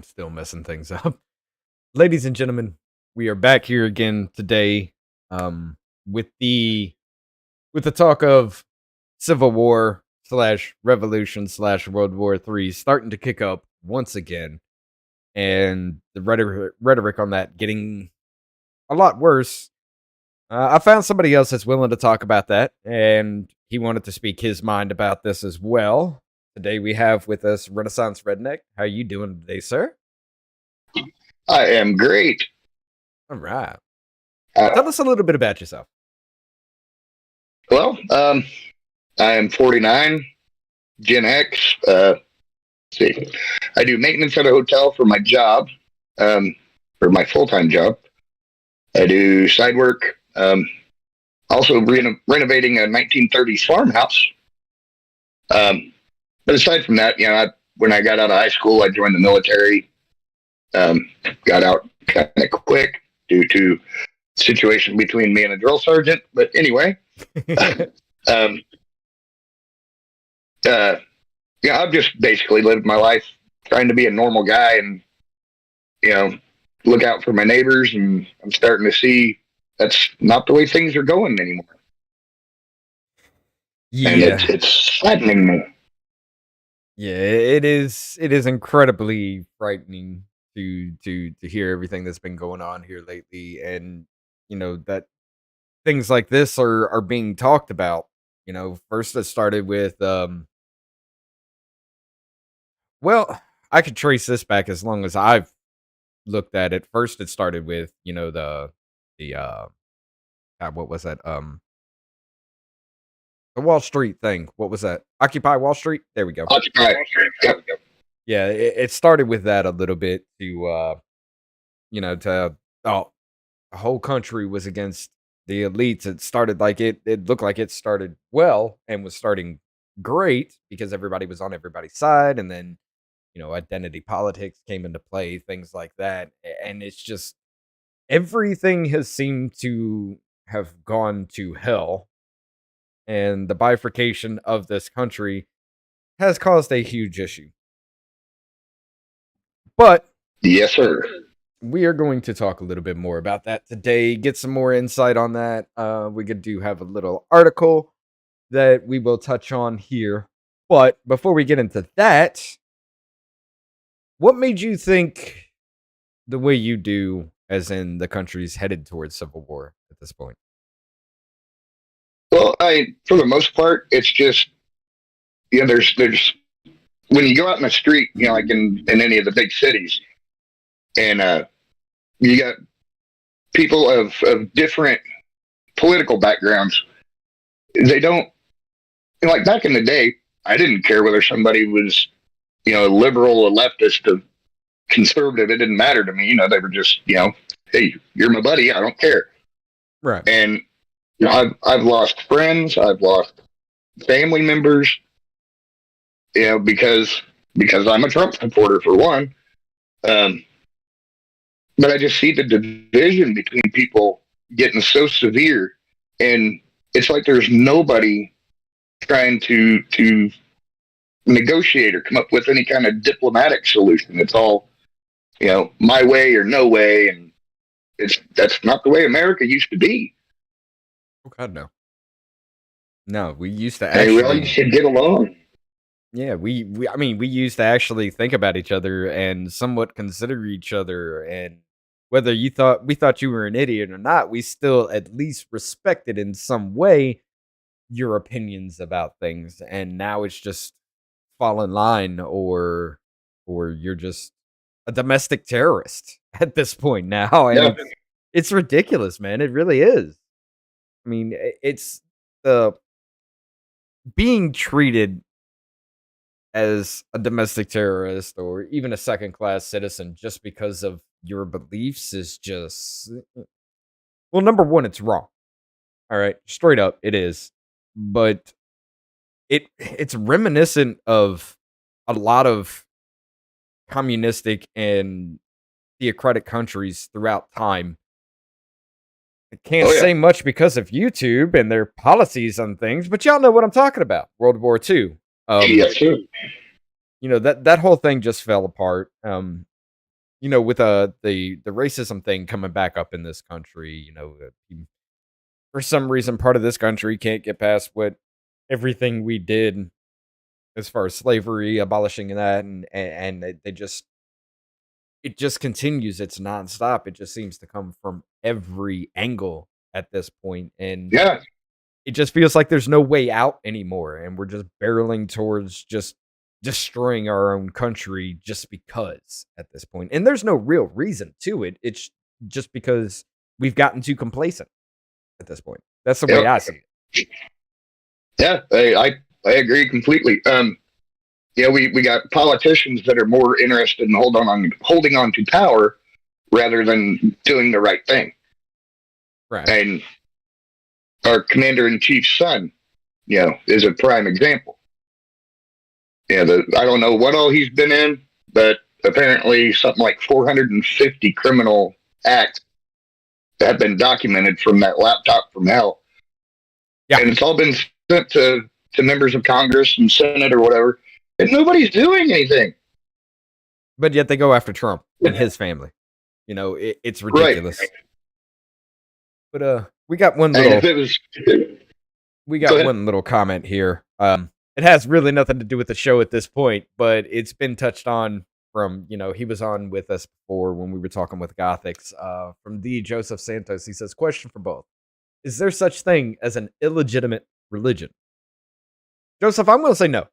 I'm still messing things up. Ladies and gentlemen, we are back here again today with the talk of Civil War slash Revolution slash World War III starting to kick up once again, and the rhetoric on that getting a lot worse. I found somebody else that's willing to talk about that, and he wanted to speak his mind about this as well. Today we have with us Renaissance Redneck. How are you doing today, sir? I am great. All right. Uh, Tell us a little bit about yourself. well, I am 49, Gen X. See, I do maintenance at a hotel for my job, for my full time job. I do side work, also renovating a 1930s farmhouse. But aside from that, when I got out of high school, I joined the military. Got out kind of quick due to situation between me and a drill sergeant. But anyway, um, I've just basically lived my life trying to be a normal guy and, you know, look out for my neighbors. And I'm starting to see that's not the way things are going anymore. And Yeah. it's saddening me. Yeah, it is. It is incredibly frightening to hear everything that's been going on here lately, and that things like this are being talked about. First it started with well, I could trace this back as long as I've looked at it. First it started with the God, what was that? The Wall Street thing. What was that? Occupy Wall Street? There we go. Occupy. Yep. Yeah, it started with that a little bit to the whole country was against the elites. It started like it looked like it started well and was starting great because everybody was on everybody's side, and then identity politics came into play, things like that. And it's just everything has seemed to have gone to hell, and the bifurcation of this country has caused a huge issue. But Yes, sir. we are going to talk a little bit more about that today, get some more insight on that. We do have a little article that we will touch on here. But before we get into that, what made you think the way you do, as in the country's headed towards civil war at this point? Well, for the most part, it's just, there's when you go out in the street, like in any of the big cities, and you got people of different political backgrounds. They don't, like back in the day, I didn't care whether somebody was, liberal or leftist or conservative. It didn't matter to me. They were just, hey, you're my buddy. I don't care. Right. And I've lost friends. I've lost family members. Because I'm a Trump supporter for one. But I just see the division between people getting so severe, and it's like there's nobody trying to negotiate or come up with any kind of diplomatic solution. It's all, my way or no way, and that's not the way America used to be. Oh God, no. No, we used to They really actually. should get along. Yeah, I mean, we used to actually think about each other and somewhat consider each other, and whether we thought you were an idiot or not, we still at least respected in some way your opinions about things. And now it's just fall in line, or you're just a domestic terrorist at this point now, and Yeah. it's ridiculous, man. It really is. I mean, it's the being treated as a domestic terrorist or even a second class citizen just because of your beliefs is just, well, number one, it's wrong. All right, straight up it is. But it's reminiscent of a lot of communistic and theocratic countries throughout time. I can't Oh yeah. say much because of YouTube and their policies on things, but y'all know what I'm talking about. World War II. Yes, sir. That whole thing just fell apart. with the racism thing coming back up in this country, for some reason, part of this country can't get past what everything we did as far as slavery, abolishing that, and they just it just continues. It's nonstop. It just seems to come from every angle at this point, and Yeah, it just feels like there's no way out anymore, and we're just barreling towards just destroying our own country just because at this point. And there's no real reason to it. It's just because we've gotten too complacent at this point. That's the way yep, I see it. yeah. I agree completely. Yeah, we got politicians that are more interested in holding on to power rather than doing the right thing. Right. And our commander in chief's son, is a prime example. Yeah, I don't know what all he's been in, but apparently something like 450 criminal acts have been documented from that laptop from hell. Yeah. And it's all been sent to members of Congress and Senate or whatever, and nobody's doing anything. But yet they go after Trump and his family. It's ridiculous. Right. But we got one And if little it was, we Go got ahead. one little comment here. It has really nothing to do with the show at this point, but it's been touched on from, he was on with us before when we were talking with Gothics. From the Joseph Santos, he says, question for both. Is there such thing as an illegitimate religion? Joseph, I'm going to say no.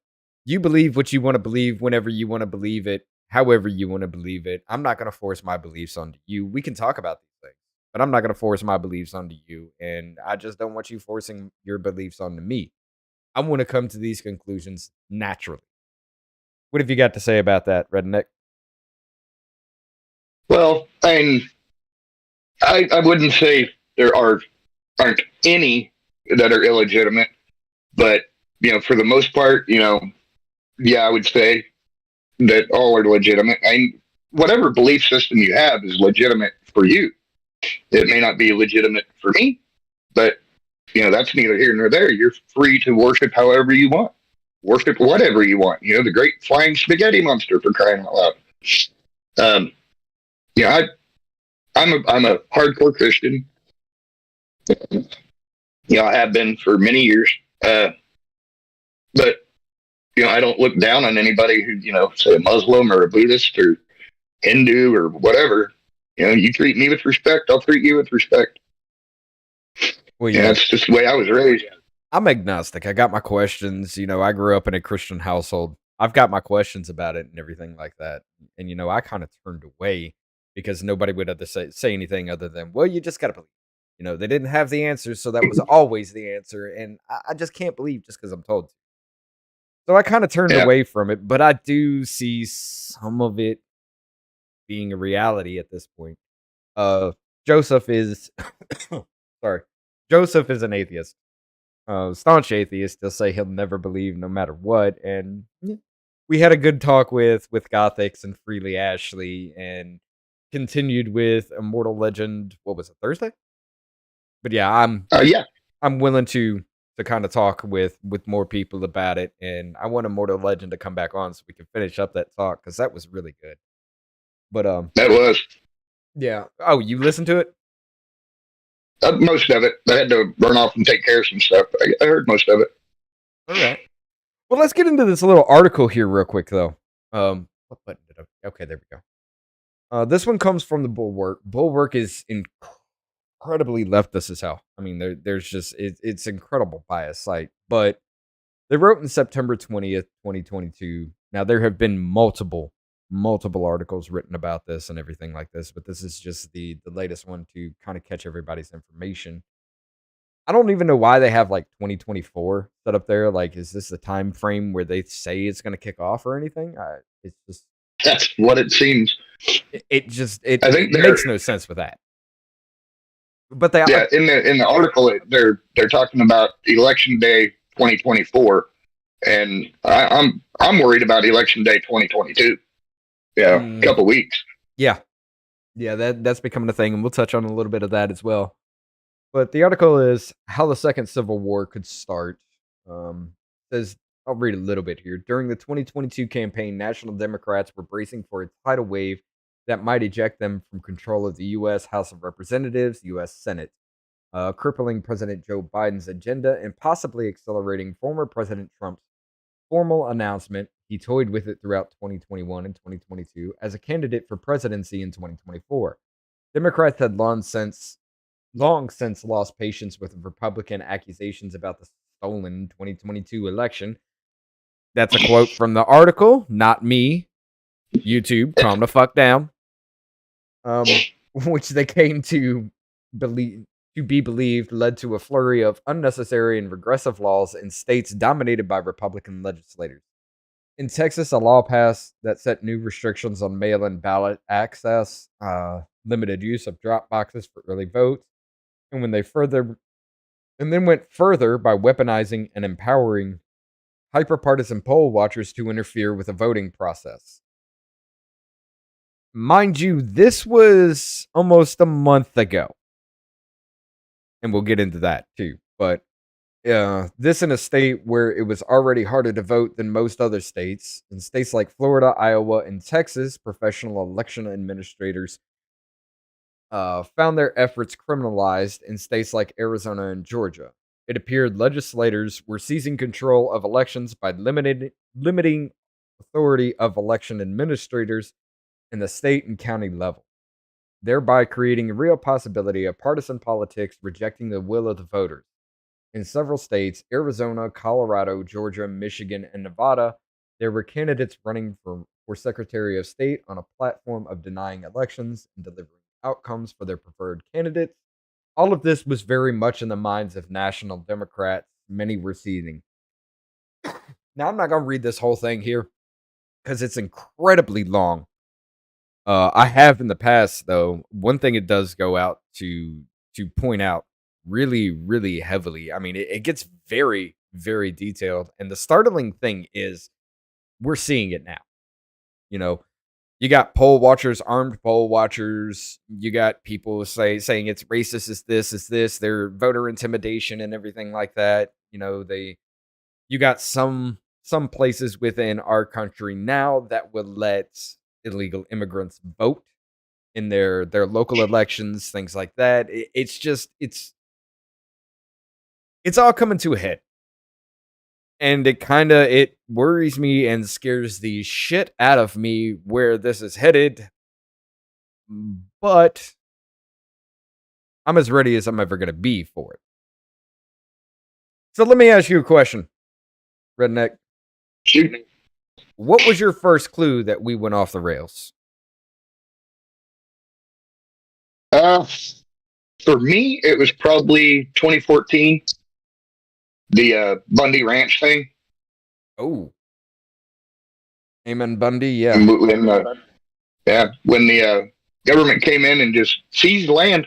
You believe what you want to believe whenever you want to believe it, however you want to believe it. I'm not going to force my beliefs onto you. We can talk about these things, but I'm not going to force my beliefs onto you. And I just don't want you forcing your beliefs onto me. I want to come to these conclusions naturally. What have you got to say about that, Redneck? Well, I wouldn't say there aren't any that are illegitimate, but for the most part, yeah, I would say that all are legitimate. And whatever belief system you have is legitimate for you. It may not be legitimate for me, but that's neither here nor there. You're free to worship however you want, worship whatever you want. The great flying spaghetti monster, for crying out loud. Um, yeah, I'm a hardcore Christian. I have been for many years. But I don't look down on anybody who say a Muslim or a Buddhist or Hindu or whatever. You treat me with respect, I'll treat you with respect. Well, That's just the way I was raised. I'm agnostic. I got my questions. I grew up in a Christian household. I've got my questions about it and everything like that. And I kind of turned away because nobody would have to say anything other than, well, you just got to believe. They didn't have the answers, so that was always the answer. And I just can't believe just because I'm told to. So I kind of turned Yeah. away from it, but I do see some of it being a reality at this point. Joseph is, sorry, Joseph is an atheist. Staunch atheist. He'll say he'll never believe no matter what. And we had a good talk with Gothics and Freely Ashley, and continued with Immortal Legend. What was it, Thursday? But yeah, Yeah. I'm willing to kind of talk with more people about it, and I want Immortal Legend to come back on so we can finish up that talk because that was really good. But That was yeah. Oh, you listened to it? most of it. I had to run off and take care of some stuff. I heard most of it. All right. Well, let's get into this little article here real quick, though. What button did I? Okay, there we go. This one comes from the Bulwark. Bulwark is incredibly leftist as hell. I mean, there's just it's incredible by a site. But they wrote in September 20th, 2022. Now there have been multiple articles written about this and everything like this, but this is just the latest one to kind of catch everybody's information. I don't even know why they have like 2024 set up there. Like, is this the time frame where they say it's going to kick off or anything? It's just That's what it seems. it I think makes no sense with that. But they Yeah, in the article they're talking about election day 2024, and I'm worried about election day 2022. Yeah, a couple weeks. Yeah, that's becoming a thing, and we'll touch on a little bit of that as well. But the article is how the second Civil War could start. Says I'll read a little bit here. During the 2022 campaign, National Democrats were bracing for a tidal wave that might eject them from control of the U.S. House of Representatives, U.S. Senate, crippling President Joe Biden's agenda and possibly accelerating former President Trump's formal announcement. He toyed with it throughout 2021 and 2022 as a candidate for presidency in 2024. Democrats had long since lost patience with Republican accusations about the stolen 2022 election. That's a quote from the article, not me. YouTube, calm the fuck down. Which they came to be believed led to a flurry of unnecessary and regressive laws in states dominated by Republican legislators. In Texas, a law passed that set new restrictions on mail-in ballot access, limited use of drop boxes for early votes, and then went further by weaponizing and empowering hyperpartisan poll watchers to interfere with the voting process. Mind you, this was almost a month ago. And we'll get into that too. But this in a state where it was already harder to vote than most other states. In states like Florida, Iowa, and Texas, professional election administrators found their efforts criminalized in states like Arizona and Georgia. It appeared legislators were seizing control of elections by limiting authority of election administrators in the state and county level, thereby creating a real possibility of partisan politics rejecting the will of the voters. In several states, Arizona, Colorado, Georgia, Michigan, and Nevada, there were candidates running for Secretary of State on a platform of denying elections and delivering outcomes for their preferred candidates. All of this was very much in the minds of national Democrats. Many were seething. Now, I'm not going to read this whole thing here because it's incredibly long. I have in the past, though. One thing it does go out to point out really, really heavily. I mean, it gets very, very detailed. And the startling thing is we're seeing it now. You know, you got poll watchers, armed poll watchers. You got people saying it's racist, is this, their voter intimidation and everything like that. You know, you got some places within our country now that will let illegal immigrants vote in their local elections, things like that. It's all coming to a head. And it worries me and scares the shit out of me where this is headed. But I'm as ready as I'm ever going to be for it. So let me ask you a question, Redneck. Shoot me. What was your first clue that we went off the rails? For me, it was probably 2014, the Bundy Ranch thing. Oh, Amen Bundy, yeah. When the government came in and just seized land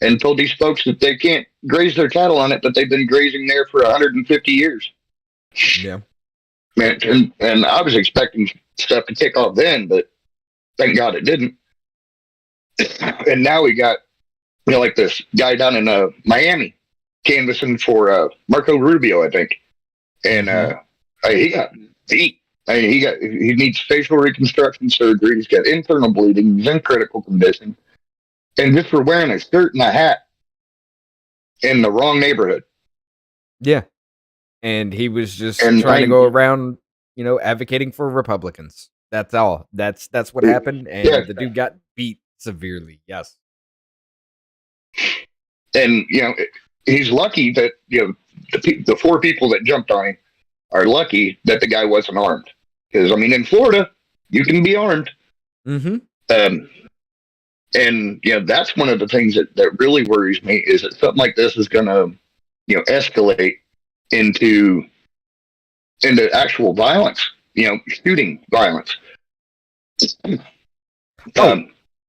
and told these folks that they can't graze their cattle on it, that they've been grazing there for 150 years. Yeah. And I was expecting stuff to kick off then, but thank God it didn't. And now we got, like this guy down in Miami canvassing for Marco Rubio, I think. And he got beat. He needs facial reconstruction surgery. He's got internal bleeding. He's in critical condition. And just for wearing a shirt and a hat in the wrong neighborhood. Yeah. And he was just trying to go around, advocating for Republicans. That's all. That's what happened. And the dude got beat severely. Yes. And, he's lucky that, the four people that jumped on him are lucky that the guy wasn't armed. Because, in Florida, you can be armed. Mm-hmm. And, that's one of the things that really worries me is that something like this is going to, escalate into actual violence, shooting violence.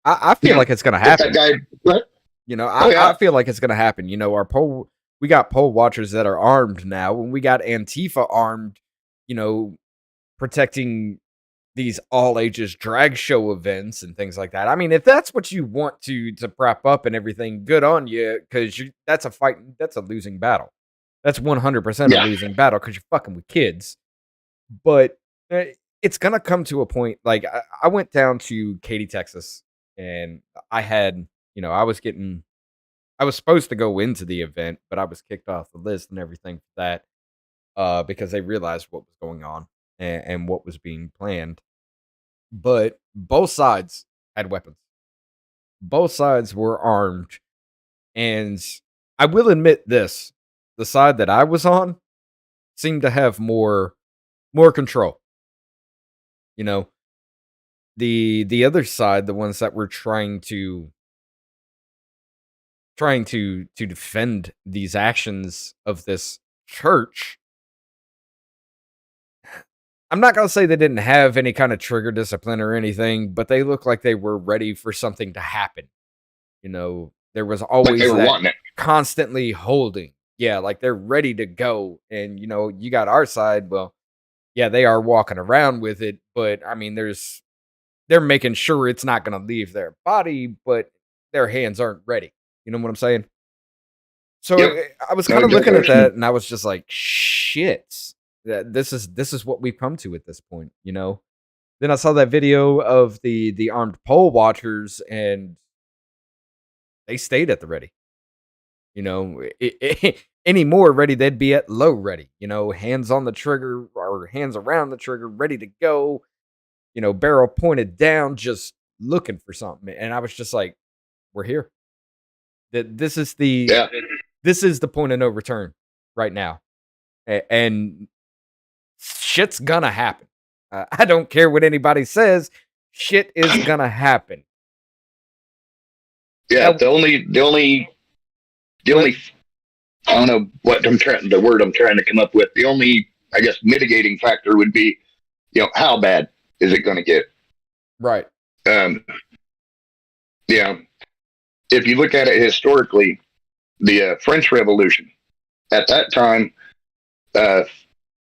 I feel like it's going to happen. That guy, what? I feel like it's going to happen. We got poll watchers that are armed now, and we got Antifa armed, protecting these all ages drag show events and things like that. I mean, if that's what you want to prop up and everything, good on you, because that's a losing battle. That's 100% a losing battle because you're fucking with kids. But it's gonna come to a point. Like I went down to Katy, Texas, and I had, I was supposed to go into the event, but I was kicked off the list and everything for that, because they realized what was going on and what was being planned. But both sides had weapons. Both sides were armed, and I will admit this: the side that I was on seemed to have more control. You know, the other side, the ones that were trying to defend these actions of this church. I'm not gonna say they didn't have any kind of trigger discipline or anything, but they looked like they were ready for something to happen. There was Like they always were that wanting it. constantly holding. Yeah, like they're ready to go. And you got our side. Well, yeah, they are walking around with it, but I mean, they're making sure it's not gonna leave their body, but their hands aren't ready. You know what I'm saying? So Yep. I was No, kind of looking exactly. at that, and I was just like, "Shit, this is what we've come to at this point." Then I saw that video of the armed poll watchers, and they stayed at the ready. Any more ready, they'd be at low ready. Hands on the trigger or hands around the trigger, ready to go. Barrel pointed down, just looking for something. And I was just like, "We're here. That Yeah. this is the point of no return right now, and shit's gonna happen. I don't care what anybody says. Shit is gonna happen." Yeah. Now, The what? only, I don't know what the word I'm trying to come up with. The only, I guess, mitigating factor would be, how bad is it going to get? Right. Um, yeah. If you look at it historically, the French Revolution, at that time, uh,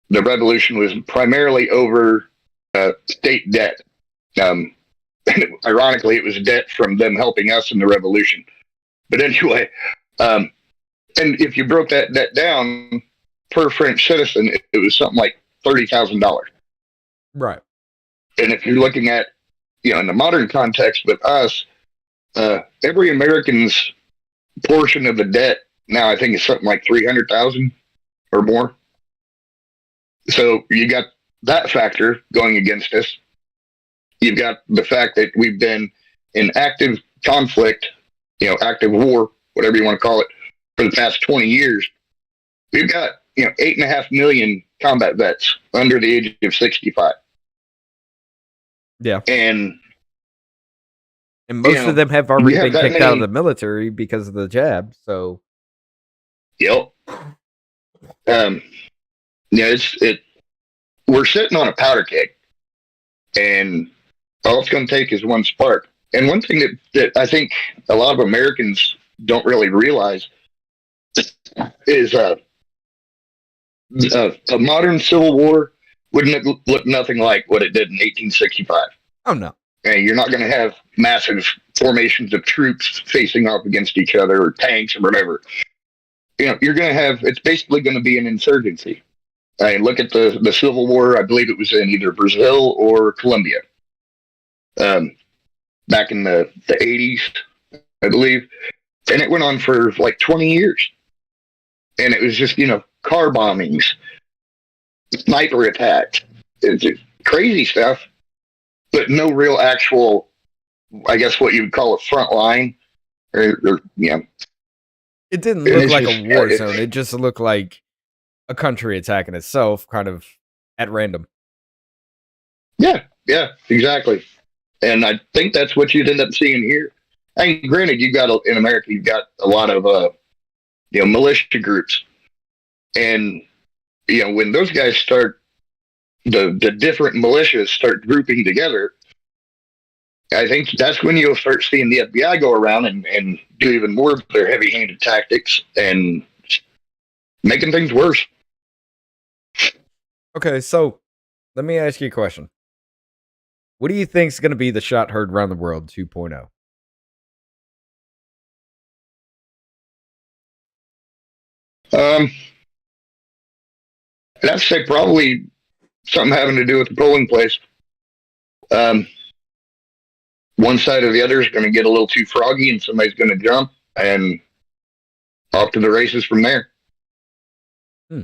the revolution was primarily over state debt. Um, Ironically, it was debt from them helping us in the revolution. But anyway, um, and if you broke that debt down per French citizen, it was something like $30,000. Right. And if you're looking at, in the modern context with us, every American's portion of the debt now, I think, is something like 300,000 or more. So you got that factor going against us. You've got the fact that we've been in active conflict, active war, whatever you want to call it, for the past 20 years. We've got, 8.5 million combat vets under the age of 65. Yeah. And, And most of them have already you have been that kicked out of the many. military because of the jab. So, Yep. Um, we're sitting on a powder keg, and all it's going to take is one spark. And one thing that I think a lot of Americans don't really realize is a modern civil war wouldn't look nothing like what it did in 1865. oh no. And you're not going to have massive formations of troops facing off against each other or tanks or whatever. You're going to have, it's basically going to be an insurgency. I mean, look at the Civil War. I believe it was in either Brazil or Colombia, back in the 80s, I believe. And it went on for like 20 years. And it was just, car bombings, sniper attacks, it's crazy stuff, but no real actual, I guess what you would call a front line. Or It didn't and look it's like just, a war zone. It just looked like a country attacking itself, kind of at random. yeah, exactly. And I think that's what you'd end up seeing here. I mean, granted, in America, you've got a lot of militia groups, and when those guys start, the different militias start grouping together, I think that's when you'll start seeing the FBI go around and do even more of their heavy-handed tactics and making things worse. Okay, so let me ask you a question. What do you think is going to be the shot heard around the world 2.0? Um, and I'd say probably something having to do with the polling place. Um, one side or the other is going to get a little too froggy, and somebody's going to jump, and off to the races from there. Hmm.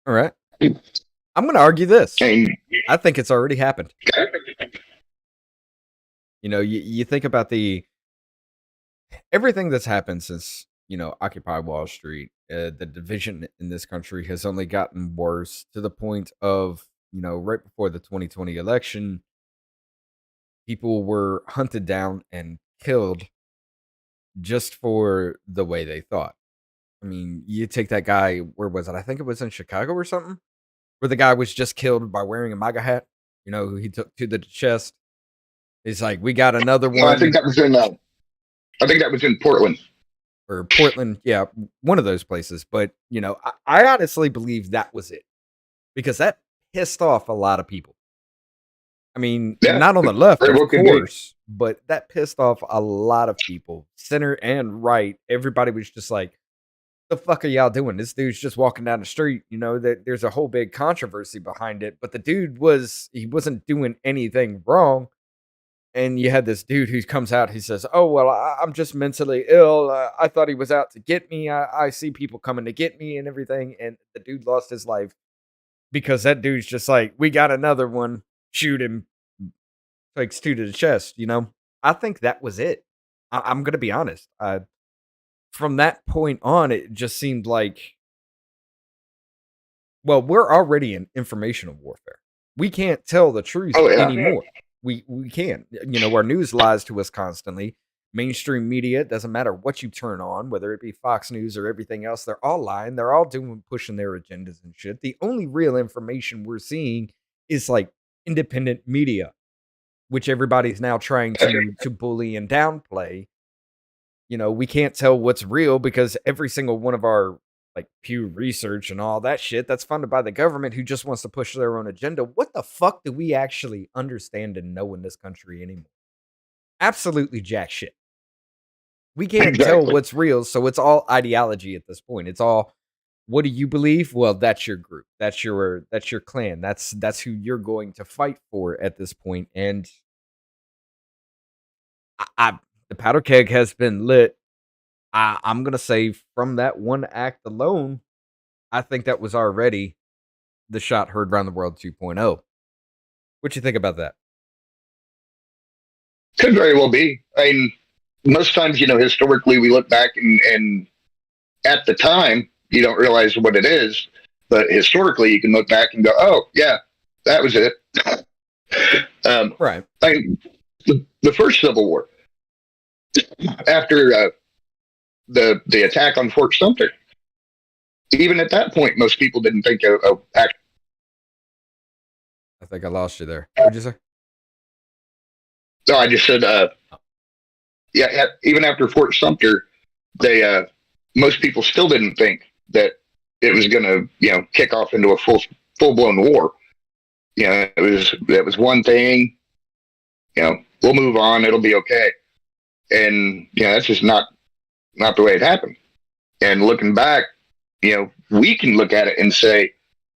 All right. I'm going to argue this. And I think it's already happened. You think about everything that's happened since, Occupy Wall Street. The division in this country has only gotten worse to the point of, right before the 2020 election, people were hunted down and killed just for the way they thought. I mean, you take that guy, where was it? I think it was in Chicago or something, where the guy was just killed by wearing a MAGA hat, who he took to the chest. He's like, we got another no, I think one. that was in. I think that was in Portland. Or Portland, yeah, one of those places. But, I honestly believe that was it. Because that pissed off a lot of people. I mean, Yeah, not on the left, very of well could be. course, but that pissed off a lot of people, center and right. Everybody was just like, the fuck are y'all doing? This dude's just walking down the street. That there's a whole big controversy behind it. But the dude he wasn't doing anything wrong. And you had this dude who comes out, he says, oh, well, I'm just mentally ill. I thought he was out to get me. I see people coming to get me and everything. And the dude lost his life because that dude's just like, we got another one. Shoot him. Takes two to the chest, I think that was it. I'm going to be honest. From that point on, it just seemed like, well, we're already in informational warfare. We can't tell the truth anymore. We can't. Our news lies to us constantly. Mainstream media, it doesn't matter what you turn on, whether it be Fox News or everything else, they're all lying. They're all pushing their agendas and shit. The only real information we're seeing is like independent media, which everybody's now trying to bully and downplay. We can't tell what's real because every single one of our like Pew Research and all that shit that's funded by the government who just wants to push their own agenda. What the fuck do we actually understand and know in this country anymore? Absolutely jack shit. We can't tell what's real, so it's all ideology at this point. It's all, what do you believe? Well, that's your group. That's your clan. That's who you're going to fight for at this point. And the powder keg has been lit. I'm gonna say from that one act alone, I think that was already the shot heard around the world 2.0. What you think about that? Could very well be. I mean, most times, historically, we look back and at the time, you don't realize what it is. But historically, you can look back and go, oh, yeah, that was it. Right. The first Civil War, after the attack on Fort Sumter, even at that point, most people didn't think of action. I think I lost you there. What'd you say? No, I just said, yeah, even after Fort Sumter, they most people still didn't think that it was going to, kick off into a full blown war. It was one thing. We'll move on. It'll be okay. And that's just not the way it happened. And looking back, we can look at it and say,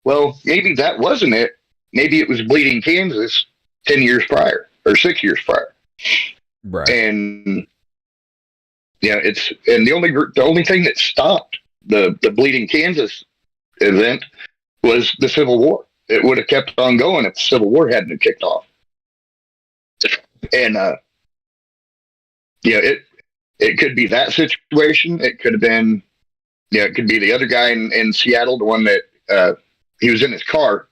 well, maybe that wasn't it. Maybe it was Bleeding Kansas 10 years prior or 6 years prior. Right. And the only thing that stopped the Bleeding Kansas event was the Civil War. It would have kept on going if the Civil War hadn't kicked off. And it could be that situation. It could have been, it could be the other guy in Seattle, the one that he was in his car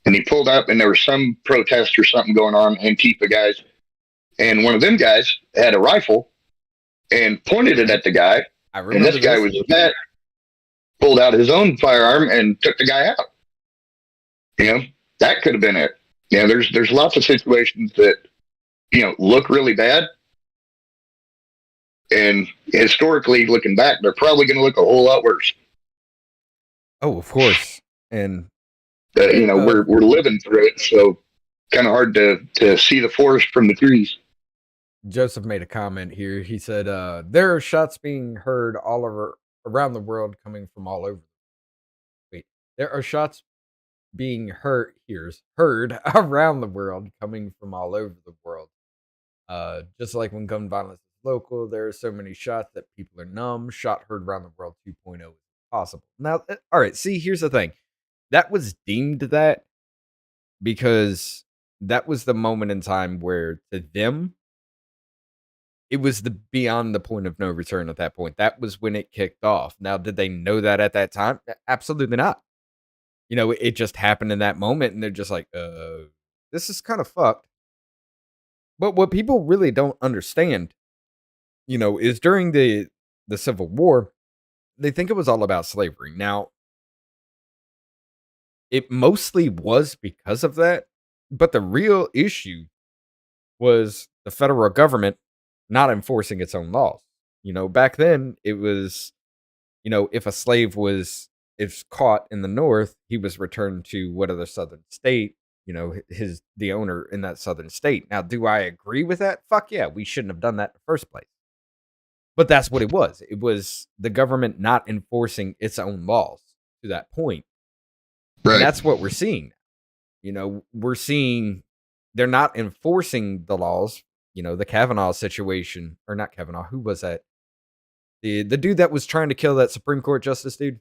and he pulled up and there was some protest or something going on, Antifa guys, and one of them guys had a rifle and pointed it at the guy. And this guy was mad, pulled out his own firearm and took the guy out. That could have been it. There's lots of situations that look really bad, and historically looking back, they're probably going to look a whole lot worse. Oh, of course. And we're living through it, so kind of hard to see the forest from the trees. Joseph made a comment here. He said, there are shots being heard all over around the world coming from all over. Wait, there are shots being heard around the world, coming from all over the world. Just like when gun violence is local, there are so many shots that people are numb. Shot heard around the world 2.0 is possible. Now, all right, see, here's the thing. That was deemed that because that was the moment in time where to them it was the beyond the point of no return at that point. That was when it kicked off. Now, did they know that at that time? Absolutely not. It just happened in that moment, and they're just like, this is kind of fucked. But what people really don't understand, is during the Civil War, they think it was all about slavery. Now, it mostly was because of that, but the real issue was the federal government not enforcing its own laws. Back then it was, if a slave was if caught in the North, he was returned to whatever southern state, the owner in that southern state. Now, do I agree with that? Fuck yeah, we shouldn't have done that in the first place. But that's what it was. It was the government not enforcing its own laws to that point. And Right. that's what we're seeing. We're seeing they're not enforcing the laws. The Kavanaugh situation, or not Kavanaugh, who was that? The dude that was trying to kill that Supreme Court justice dude.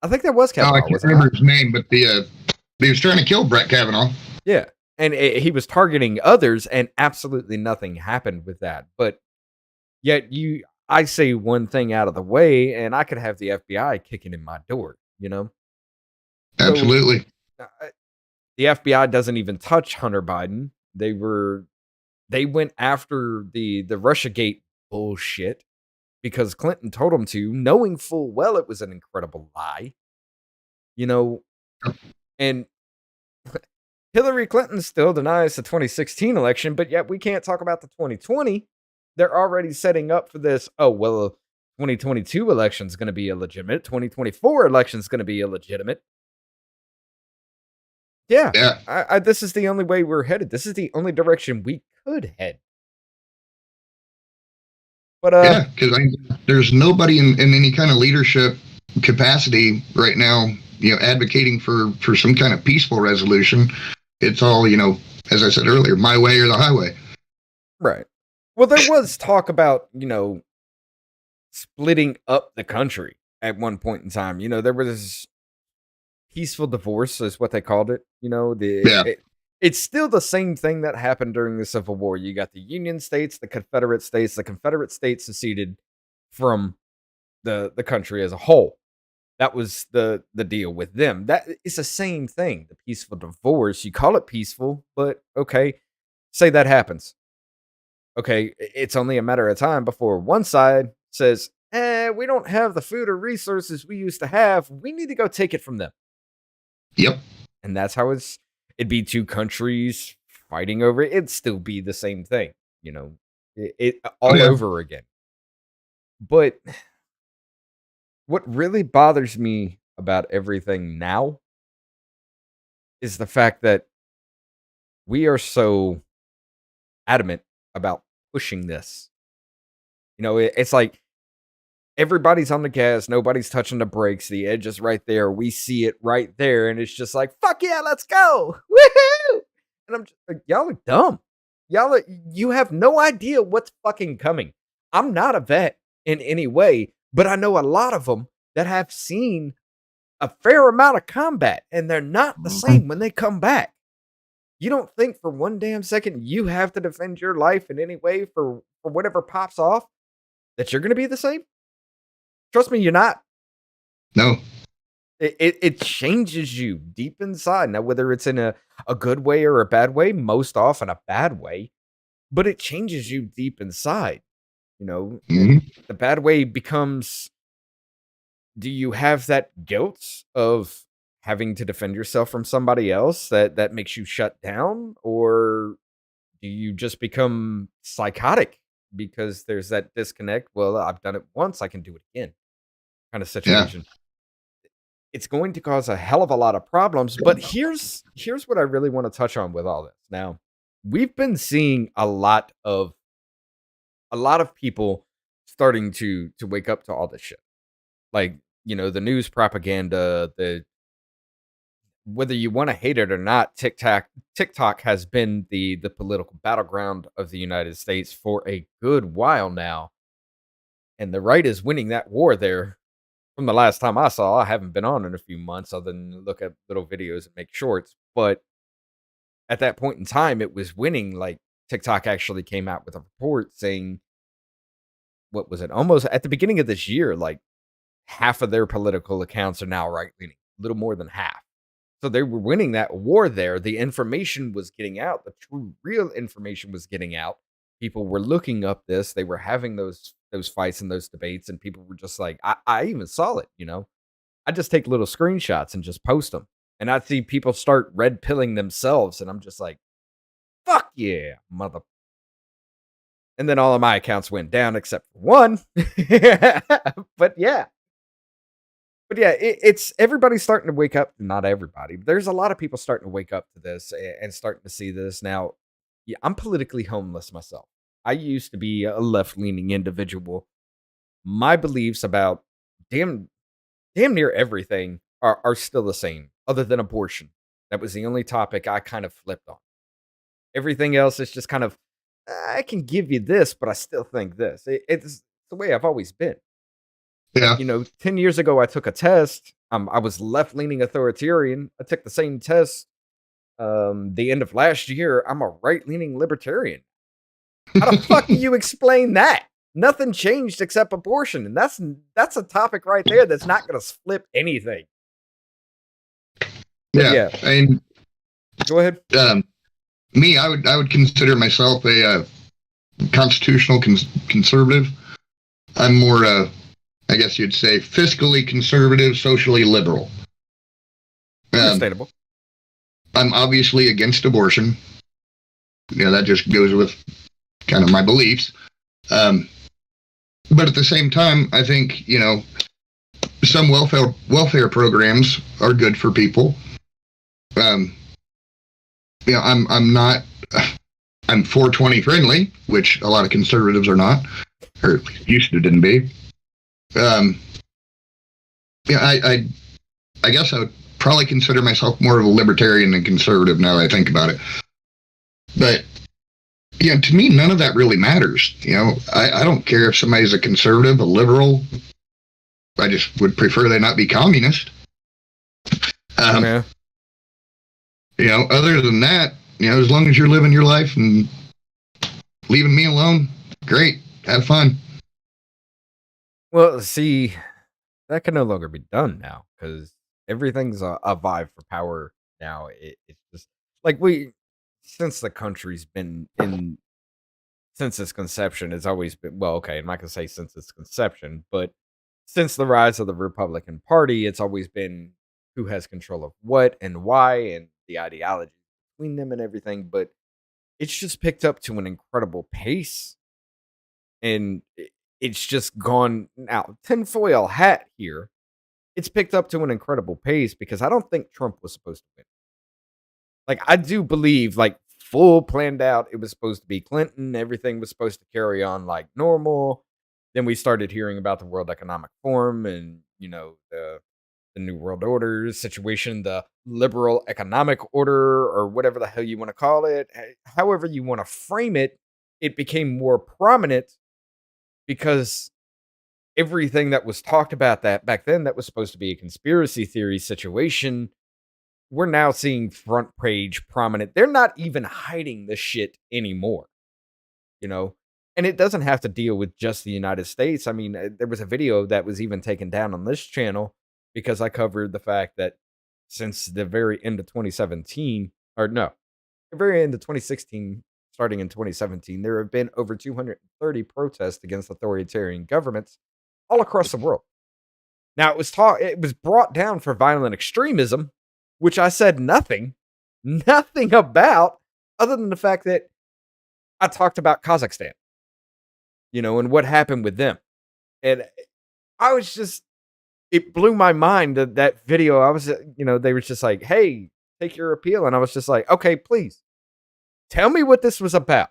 I think that was Oh, I Kavanaugh, can't was it remember not? his name, but he was trying to kill Brett Kavanaugh. Yeah. And he was targeting others, and absolutely nothing happened with that. But yet I say one thing out of the way, and I could have the FBI kicking in my door, So Absolutely. uh, the FBI doesn't even touch Hunter Biden. They went after the Russiagate bullshit because Clinton told them to, knowing full well it was an incredible lie. And Hillary Clinton still denies the 2016 election, but yet we can't talk about the 2020. They're already setting up for this. Oh, well, 2022 election is going to be illegitimate. 2024 election is going to be illegitimate. Yeah, Yeah. this is the only way we're headed. This is the only direction we could head. But Yeah, because there's nobody in any kind of leadership capacity right now, advocating for some kind of peaceful resolution. It's all, as I said earlier, my way or the highway. right. Well, there was talk about, splitting up the country at one point in time. There was peaceful divorce is what they called it. Yeah. It's still the same thing that happened during the Civil War. You got the Union states, the Confederate states. The Confederate states seceded from the country as a whole. That was the deal with them. That is the same thing. The peaceful divorce. You call it peaceful, but okay, say that happens. Okay, it's only a matter of time before one side says, we don't have the food or resources we used to have. We need to go take it from them. Yep. And that's how it'd be two countries fighting over it. It'd still be the same thing, it Oh, all yeah. over again. But what really bothers me about everything now is the fact that we are so adamant about pushing this. It's like everybody's on the gas, nobody's touching the brakes, the edge is right there. We see it right there, and it's just like, fuck yeah, let's go. Woohoo! And I'm just like, y'all are dumb. You have no idea what's fucking coming. I'm not a vet in any way, but I know a lot of them that have seen a fair amount of combat, and they're not the same when they come back. You don't think for one damn second you have to defend your life in any way for whatever pops off that you're going to be the same? Trust me, you're not. No. It changes you deep inside. Now, whether it's in a good way or a bad way, most often a bad way, but it changes you deep inside. Hmm. The bad way becomes, do you have that guilt of having to defend yourself from somebody else that makes you shut down? Or do you just become psychotic because there's that disconnect? Well, I've done it once, I can do it again kind of Yeah. situation. It's going to cause a hell of a lot of problems, but here's what I really want to touch on with all this. Now, we've been seeing a lot of people starting to wake up to all this shit. Like, the news propaganda, whether you want to hate it or not, TikTok has been the political battleground of the United States for a good while now, and the right is winning that war there. From the last time I saw, I haven't been on in a few months other than look at little videos and make shorts. But at that point in time, it was winning. Like TikTok actually came out with a report saying, what was it? Almost at the beginning of this year, like half of their political accounts are now right leaning, a little more than half. So they were winning that war there. The information was getting out. The true, real information was getting out. People were looking up this. They were having those fights and those debates, and people were just like, I even saw it. I just take little screenshots and just post them, and I see people start red pilling themselves, and I'm just like, fuck yeah, mother. And then all of my accounts went down except for one. But yeah, it's everybody's starting to wake up. Not everybody, but there's a lot of people starting to wake up to this and starting to see this now. Yeah, I'm politically homeless myself. I used to be a left leaning individual. My beliefs about damn damn near everything are still the same, other than abortion. That was the only topic I kind of flipped on. Everything else is just kind of, I can give you this, but I still think this. It's the way I've always been. Yeah. 10 years ago, I took a test. I was left leaning authoritarian. I took the same test the end of last year. I'm a right leaning libertarian. How the fuck do you explain that? Nothing changed except abortion, and that's a topic right there that's not going to flip anything. Yeah. I mean, go ahead. Me, I would consider myself a constitutional conservative. I'm more, I guess you'd say, fiscally conservative, socially liberal. Understandable. I'm obviously against abortion. That just goes with kind of my beliefs. But at the same time, I think, some welfare programs are good for people. I'm not, I'm 420 friendly, which a lot of conservatives are not, or used to didn't be. I guess I would probably consider myself more of a libertarian than conservative now that I think about it. But to me, none of that really matters. I don't care if somebody's a conservative, a liberal. I just would prefer they not be communist. Yeah. Other than that, as long as you're living your life and leaving me alone, great, have fun. Well, see, that can no longer be done now because everything's a vibe for power now. It's just like since the country's been since its conception, it's always been, well, okay, I'm not going to say since its conception, but since the rise of the Republican Party, it's always been who has control of what and why and the ideology between them and everything. But it's just picked up to an incredible pace. And it's just gone now, tinfoil hat here. It's picked up to an incredible pace because I don't think Trump was supposed to win. Like, I do believe, like, full planned out, it was supposed to be Clinton. Everything was supposed to carry on like normal. Then we started hearing about the World Economic Forum and, the New World Order situation, the liberal economic order, or whatever the hell you want to call it. However you want to frame it, it became more prominent because everything that was talked about that back then that was supposed to be a conspiracy theory situation, we're now seeing front page prominent. They're not even hiding the shit anymore, and it doesn't have to deal with just the United States. I mean, there was a video that was even taken down on this channel because I covered the fact that since the very end of 2017, or no, the very end of 2016, starting in 2017, there have been over 230 protests against authoritarian governments all across the world. Now, it was brought down for violent extremism, which I said nothing about, other than the fact that I talked about Kazakhstan, and what happened with them. And I was just, it blew my mind that video. I was, they were just like, hey, take your appeal. And I was just like, okay, please tell me what this was about.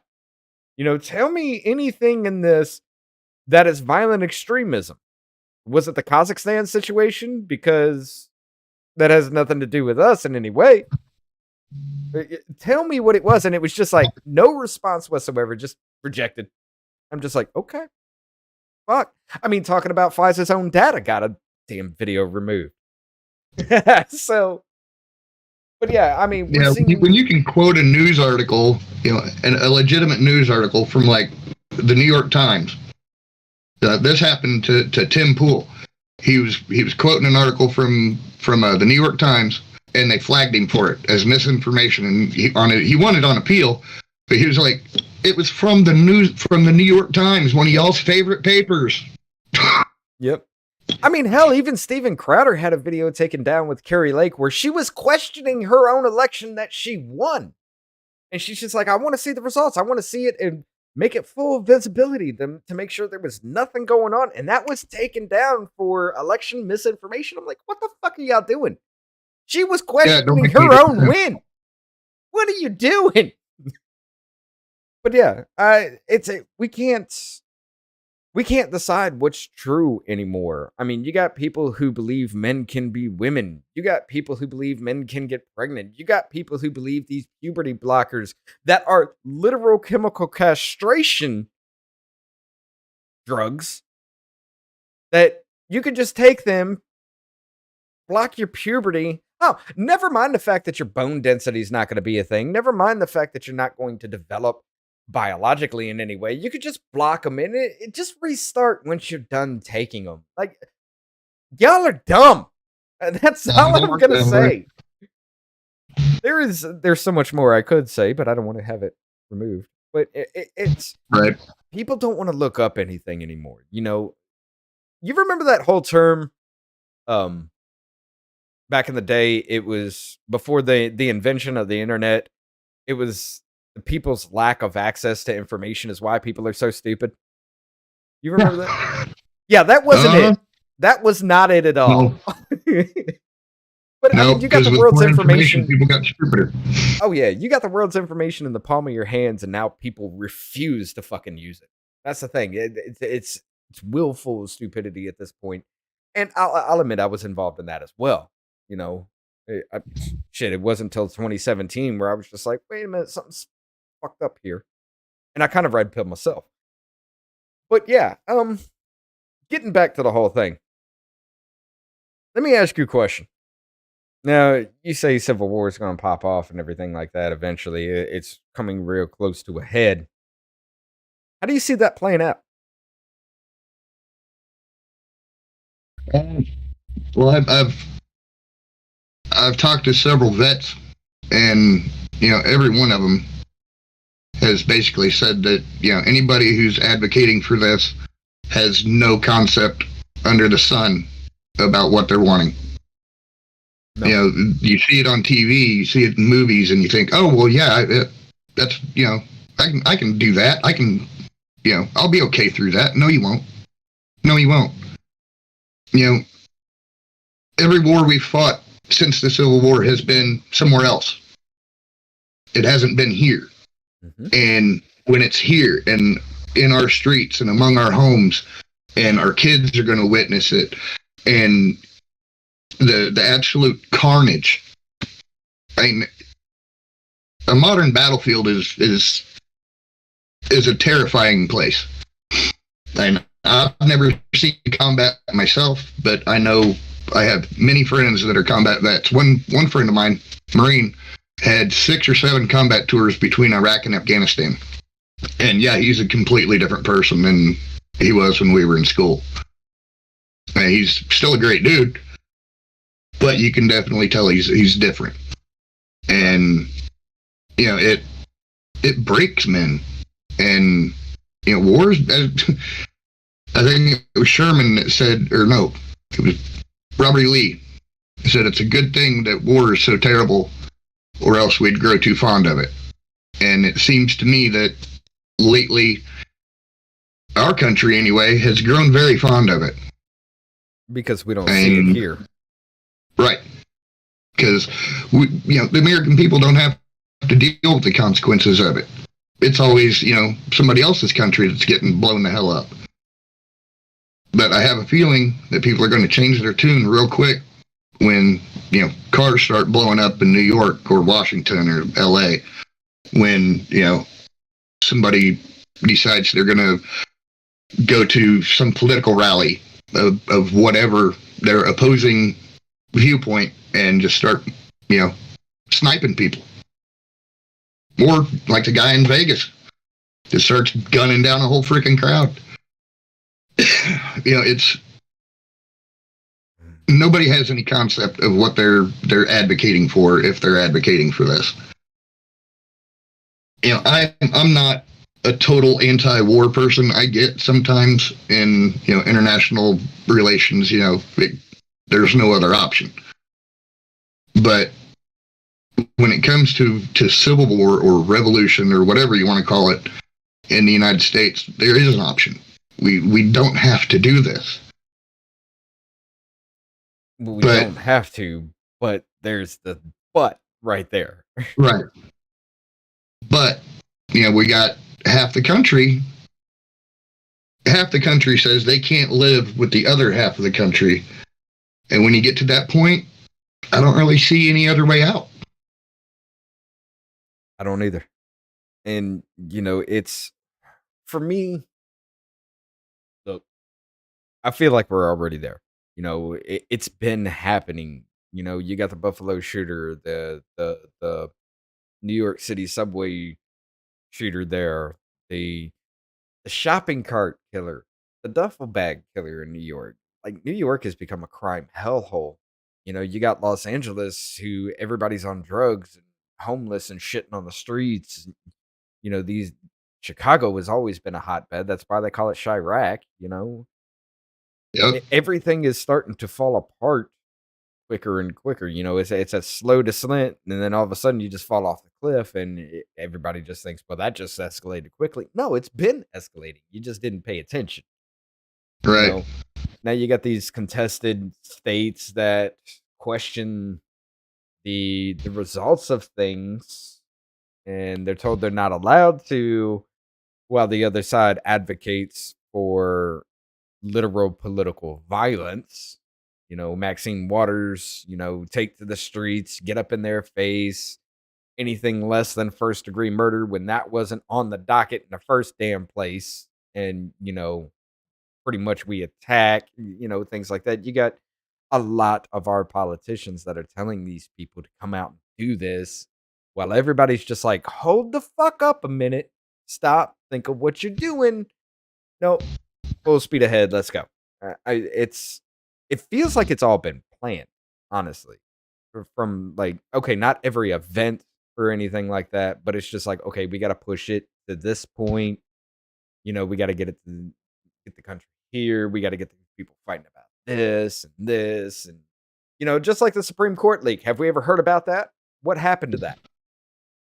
Tell me anything in this that is violent extremism. Was it the Kazakhstan situation? Because that has nothing to do with us in any way. Tell me what it was. And it was just like, no response whatsoever, just rejected. I'm just like, okay, fuck. I mean, talking about Pfizer's own data got a damn video removed. So, but yeah, I mean, when you can quote a news article, a legitimate news article from like the New York Times. This happened to Tim Pool. He was quoting an article from the New York Times, and they flagged him for it as misinformation. And he wanted on appeal, but he was like, it was from the New York Times, one of y'all's favorite papers. Yep. I mean, hell, even Steven Crowder had a video taken down with Carrie Lake where she was questioning her own election that she won. And she's just like, I want to see the results. I want to see it and make it full visibility to make sure there was nothing going on. And that was taken down for election misinformation. I'm like, what the fuck are y'all doing? She was questioning her own win. What are you doing? But yeah, we can't decide what's true anymore. I mean, you got people who believe men can be women. You got people who believe men can get pregnant. You got people who believe these puberty blockers that are literal chemical castration drugs, that you could just take them, block your puberty. Oh, never mind the fact that your bone density is not going to be a thing. Never mind the fact that you're not going to develop biologically in any way. You could just block them and it just restart once you're done taking them. Like, y'all are dumb. That's all I'm gonna say. There's so much more I could say, but I don't want to have it removed. But it's right. People don't want to look up anything anymore. You remember that whole term back in the day? It was before the invention of the internet. It was people's lack of access to information is why people are so stupid. You remember that? Yeah, that wasn't it. That was not it at all. No. But I mean, you got the world's information. People got stupider. Oh yeah, you got the world's information in the palm of your hands, and now people refuse to fucking use it. That's the thing. It's willful stupidity at this point. And I'll admit I was involved in that as well. It wasn't until 2017 where I was just like, wait a minute, something's fucked up here. And I kind of red pilled myself. But yeah, getting back to the whole thing. Let me ask you a question. Now, you say civil war is going to pop off and everything like that eventually. It's coming real close to a head. How do you see that playing out? Well, I've talked to several vets, and every one of them has basically said that anybody who's advocating for this has no concept under the sun about what they're wanting. No. You see it on TV, you see it in movies, and you think, oh well, yeah, that's I can do that. I can, I'll be okay through that. No, you won't. No, you won't. Every war we've fought since the Civil War has been somewhere else. It hasn't been here. Mm-hmm. And when it's here and in our streets and among our homes, and our kids are going to witness it, and the absolute carnage. I mean, a modern battlefield is a terrifying place. And I've never seen combat myself, but I know I have many friends that are combat vets. One friend of mine, Marine, had 6 or 7 combat tours between Iraq and Afghanistan. And yeah, he's a completely different person than he was when we were in school. And he's still a great dude, but you can definitely tell he's different. And it breaks men. And wars. I think it was Sherman that said, or no, it was Robert E. Lee said, it's a good thing that war is so terrible, or else we'd grow too fond of it. And it seems to me that lately, our country anyway, has grown very fond of it. Because we don't see it here. Right. Because the American people don't have to deal with the consequences of it. It's always, somebody else's country that's getting blown the hell up. But I have a feeling that people are going to change their tune real quick, when, cars start blowing up in New York or Washington or LA, when, somebody decides they're going to go to some political rally of whatever their opposing viewpoint and just start, sniping people. Or like the guy in Vegas, just starts gunning down a whole freaking crowd. It's nobody has any concept of what they're advocating for if they're advocating for this. I'm not a total anti-war person. I get sometimes in international relations, there's no other option. But when it comes to civil war or revolution or whatever you want to call it in the United States, there is an option. We don't have to do this. We don't have to, but there's the but right there. Right. But, we got half the country. Half the country says they can't live with the other half of the country. And when you get to that point, I don't really see any other way out. I don't either. And, it's, for me, look, I feel like we're already there. It's been happening. You got the Buffalo shooter, the New York City subway shooter there, the shopping cart killer, the duffel bag killer in New York. Like, New York has become a crime hellhole. You got Los Angeles, who everybody's on drugs and homeless and shitting on the streets. These Chicago has always been a hotbed. That's why they call it Chirac. Yep. Everything is starting to fall apart quicker and quicker. It's a slow descent, and then all of a sudden you just fall off the cliff, and everybody just thinks, well, that just escalated quickly. No, it's been escalating. You just didn't pay attention. Right. Now you got these contested states that question the results of things, and they're told they're not allowed to, while the other side advocates for literal political violence. Maxine Waters, take to the streets, get up in their face, anything less than first degree murder when that wasn't on the docket in the first damn place. And, pretty much we attack, things like that. You got a lot of our politicians that are telling these people to come out and do this while everybody's just like, hold the fuck up a minute. Stop. Think of what you're doing. Nope. Full speed ahead. Let's go. It feels like it's all been planned, honestly. From like, okay, not every event or anything like that, but it's just like, okay, we got to push it to this point. We got to get the country here. We got to get the people fighting about this and this, and just like the Supreme Court leak. Have we ever heard about that? What happened to that?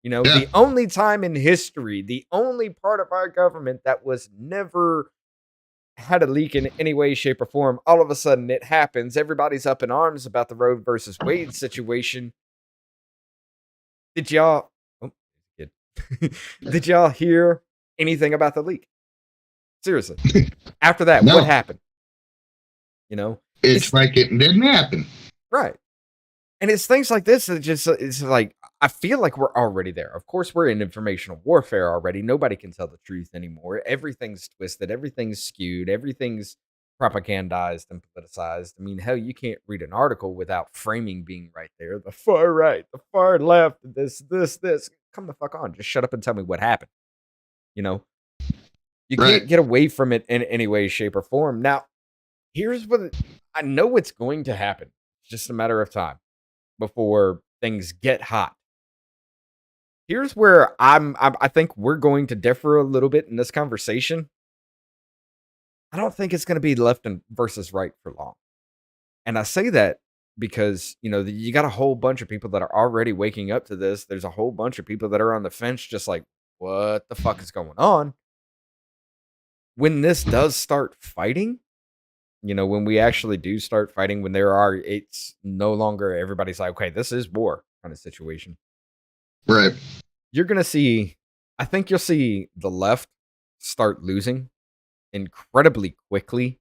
Yeah. The only time in history, the only part of our government that was never had a leak in any way, shape, or form. All of a sudden, it happens. Everybody's up in arms about the Roe versus Wade situation. Did y'all? Oh, good. Did y'all hear anything about the leak? Seriously. After that, No. what happened? It's like it didn't happen. Right. And it's things like this that it's like, I feel like we're already there. Of course, we're in informational warfare already. Nobody can tell the truth anymore. Everything's twisted. Everything's skewed. Everything's propagandized and politicized. I mean, hell, you can't read an article without framing being right there. The far right, the far left, this. Come the fuck on. Just shut up and tell me what happened. You Right. can't get away from it in any way, shape, or form. Now, here's what I know it's going to happen. It's just a matter of time before things get hot. Here's where I think we're going to differ a little bit in this conversation. I don't think it's going to be left versus right for long. And I say that because, you got a whole bunch of people that are already waking up to this. There's a whole bunch of people that are on the fence just like, what the fuck is going on? When this does start fighting, when we actually do start fighting, when it's no longer everybody's like, okay, this is war kind of situation. Right. You're going to see, I think you'll see the left start losing incredibly quickly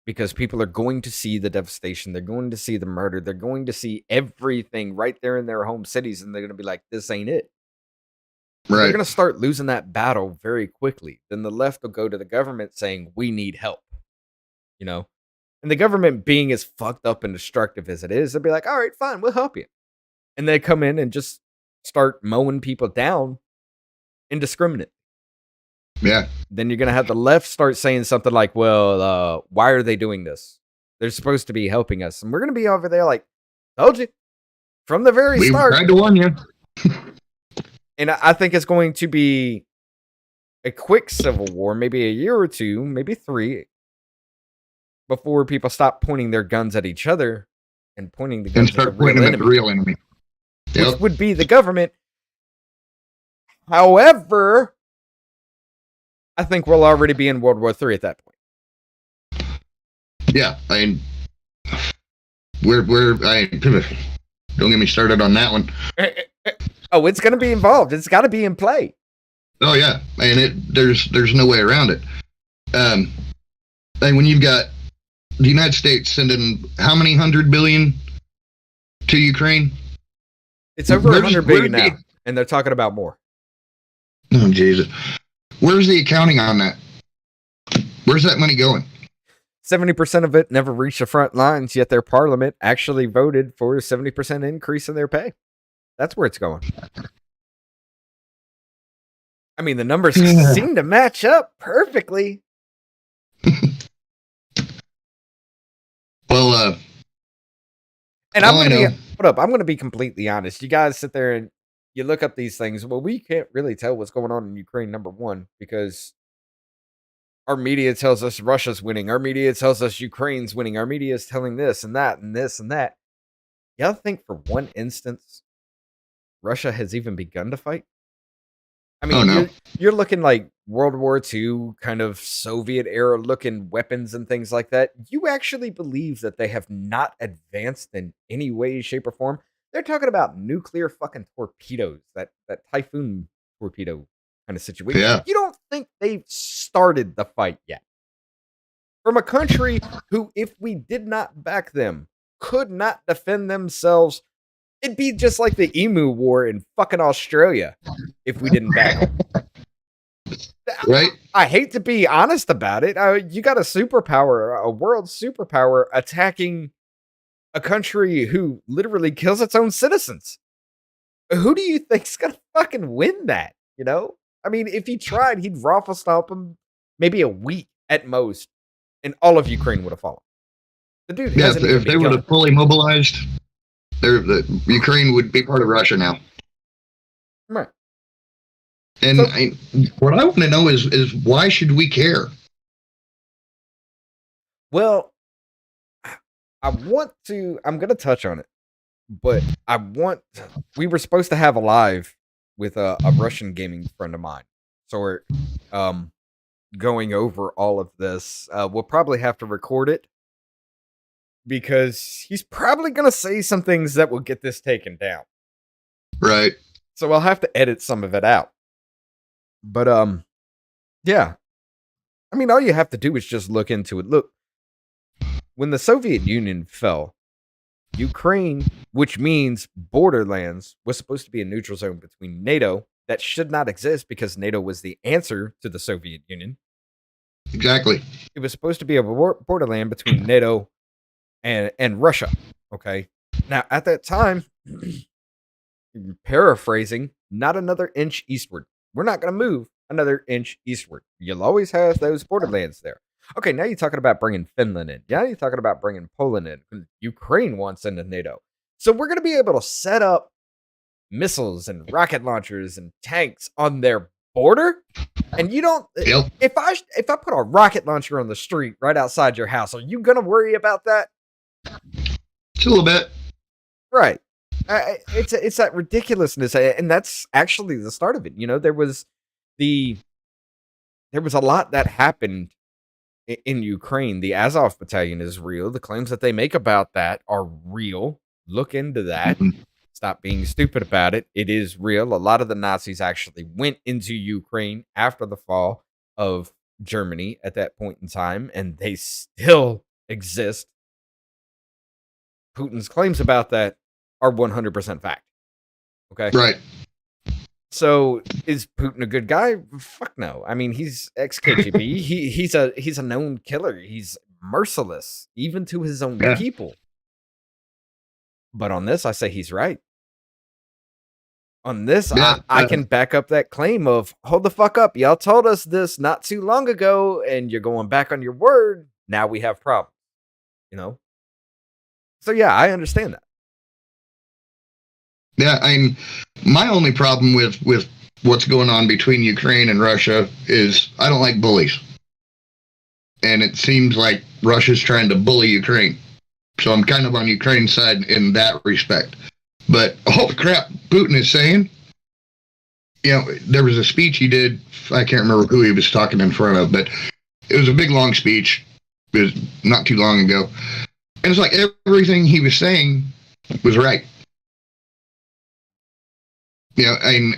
because people are going to see the devastation. They're going to see the murder. They're going to see everything right there in their home cities, and they're going to be like, this ain't it. They're Right. going to start losing that battle very quickly. Then the left will go to the government saying, we need help, you know? And the government being as fucked up and destructive as it is, they'll be like, all right, fine, we'll help you. And they come in and just start mowing people down indiscriminate. Yeah. Then you're going to have the left start saying something like, well, why are they doing this? They're supposed to be helping us. And we're going to be over there like, told you from the very We start. tried to warn you. And I think it's going to be a quick civil war, maybe a year or two, maybe 3, before people stop pointing their guns at each other and pointing the guns And start at the real pointing them at enemy, the real enemy. which would be the government. However, I think we'll already be in World War III at that point. Yeah, I mean, don't get me started on that one. Oh, it's going to be involved. It's got to be in play. Oh yeah, and there's no way around it. And when you've got the United States sending how many $100 billion to Ukraine? It's over $100 billion now, and they're talking about more. Oh Jesus, where's the accounting on that? Where's that money going? 70% of it never reached the front lines, yet their parliament actually voted for a 70% increase in their pay. That's where it's going. I mean, the numbers seem to match up perfectly. Well, and I'm going to be completely honest. You guys sit there and you look up these things. Well, we can't really tell what's going on in Ukraine, number one, because our media tells us Russia's winning. Our media tells us Ukraine's winning. Our media is telling this and that and this and that. Y'all think for one instance Russia has even begun to fight? I mean, you're looking like World War II, kind of Soviet era looking weapons and things like that. You actually believe that they have not advanced in any way, shape, or form? They're talking about nuclear fucking torpedoes, that Typhoon torpedo kind of situation. Yeah. You don't think they've started the fight yet? From a country who, if we did not back them, could not defend themselves. It'd be just like the Emu War in fucking Australia if we didn't back them. Right? I hate to be honest about it. You got a superpower, a world superpower, attacking a country who literally kills its own citizens. Who do you think's gonna fucking win that? You know? I mean, if he tried, he'd raffle stomp him maybe a week at most, and all of Ukraine would have fallen. The dude hasn't even if they would have fully mobilized, Ukraine would be part of Russia now. Right. And so, what I want to know is why should we care? Well, I'm going to touch on it, but we were supposed to have a live with a Russian gaming friend of mine. So we're going over all of this. We'll probably have to record it because he's probably going to say some things that will get this taken down. Right. So I'll have to edit some of it out. But yeah. I mean, all you have to do is just look into it. Look, when the Soviet Union fell, Ukraine, which means borderlands, was supposed to be a neutral zone between NATO that should not exist because NATO was the answer to the Soviet Union. Exactly. It was supposed to be a borderland between NATO and Russia. Okay. Now, at that time, paraphrasing, not another inch eastward. We're not going to move another inch eastward. You'll always have those borderlands there. Okay, now you're talking about bringing Finland in. Now you're talking about bringing Poland in. Ukraine wants into NATO. So we're going to be able to set up missiles and rocket launchers and tanks on their border. And you don't... Yep. If I put a rocket launcher on the street right outside your house, are you going to worry about that? It's a little bit. Right. It's that ridiculousness. And that's actually the start of it. You know, there was a lot that happened in Ukraine. The Azov battalion is real. The claims that they make about that are real. Look into that. Mm-hmm. Stop being stupid about it. It is real. A lot of the Nazis actually went into Ukraine after the fall of Germany at that point in time, and they still exist, Putin's claims about that are 100% fact. Okay? Right. So is Putin a good guy? Fuck no. I mean, he's ex-KGB. He's a known killer. He's merciless, even to his own Yeah. people. But on this, I say he's right. On this, Yeah. I can back up that claim of, hold the fuck up. Y'all told us this not too long ago, and you're going back on your word. Now we have problems. You know? So yeah, I understand that. Yeah, my only problem with what's going on between Ukraine and Russia is I don't like bullies. And it seems like Russia's trying to bully Ukraine. So I'm kind of on Ukraine's side in that respect. But holy crap, Putin is saying, there was a speech he did, I can't remember who he was talking in front of, but it was a big, long speech. It was not too long ago. And it's like everything he was saying was right. And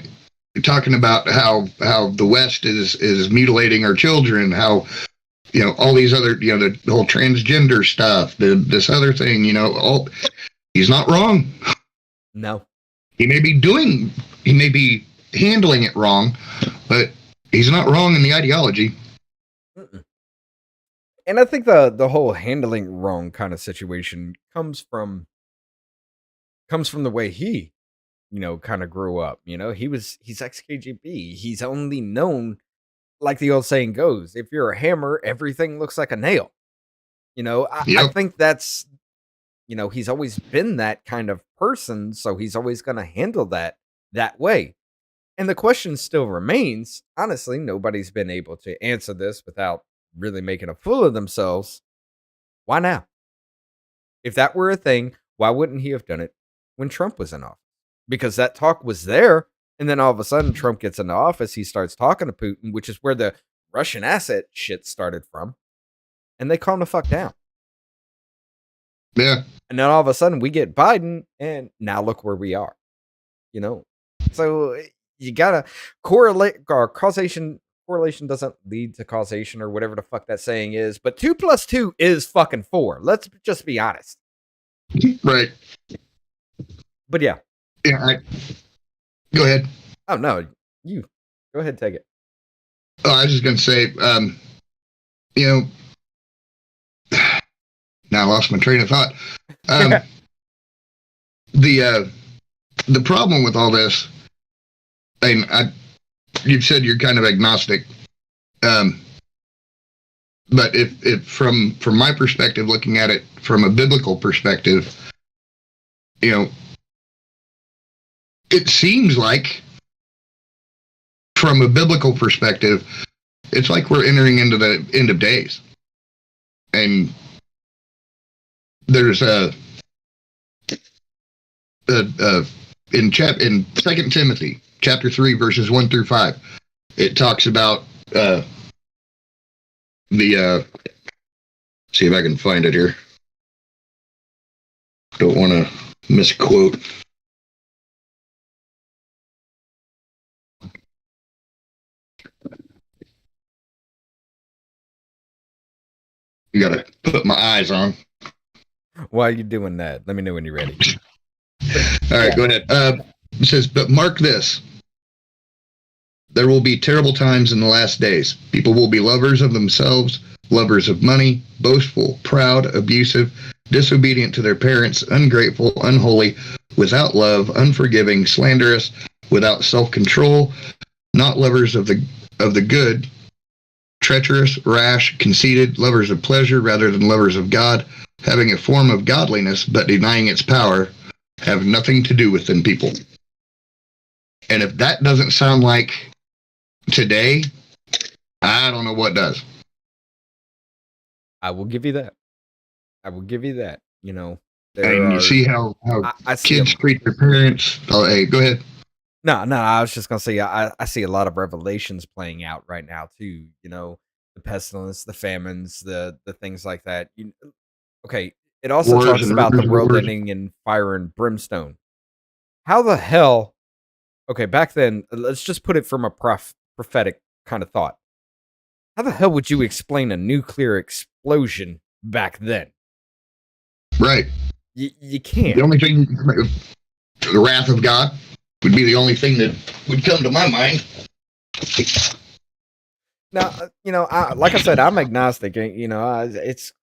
talking about how the West is mutilating our children, how all these other the whole transgender stuff, this other thing, he's not wrong. No, he may be handling it wrong, but he's not wrong in the ideology. Mm-mm. And I think the whole handling wrong kind of situation comes from the way he kind of grew up. He's ex-KGB. He's only known, like the old saying goes, if you're a hammer, everything looks like a nail. I think that's, he's always been that kind of person, so he's always going to handle that way. And the question still remains, honestly, nobody's been able to answer this without really making a fool of themselves. Why now? If that were a thing, why wouldn't he have done it when Trump was in office? Because that talk was there, and then all of a sudden Trump gets into office, he starts talking to Putin, which is where the Russian asset shit started from, and they calm the fuck down. Yeah. And then all of a sudden we get Biden, and now look where we are. So you gotta correlate, or correlation doesn't lead to causation, or whatever the fuck that saying is, but 2 + 2 is fucking 4. Let's just be honest. Right. But yeah. Yeah, go ahead. Oh, no. You. Go ahead, take it. Oh, I was just going to say, now I lost my train of thought. The problem with all this, and you've said you're kind of agnostic, but if from my perspective, looking at it from a biblical perspective, it seems like, from a biblical perspective, it's like we're entering into the end of days. And there's in 2 Timothy, chapter 3, verses 1 through 5, it talks about see if I can find it here. Don't want to misquote. You gotta put my eyes on. Why are you doing that? Let me know when you're ready. All right, go ahead. It says, but mark this. There will be terrible times in the last days. People will be lovers of themselves, lovers of money, boastful, proud, abusive, disobedient to their parents, ungrateful, unholy, without love, unforgiving, slanderous, without self-control, not lovers of the good, treacherous, rash, conceited, lovers of pleasure rather than lovers of God, having a form of godliness but denying its power, have nothing to do with them people. And if that doesn't sound like today, I don't know what does. I will give you that. And you see how kids treat their parents. Oh, hey, go ahead. No, I was just going to say, I see a lot of revelations playing out right now, too. The pestilence, the famines, the things like that. Okay, it also talks about the world ending in fire and brimstone. How the hell... Okay, back then, let's just put it from a prophetic kind of thought. How the hell would you explain a nuclear explosion back then. Right. You The can't. only thing, the wrath of God would be the only thing that would come to my mind. Now, like I said, I'm agnostic. It's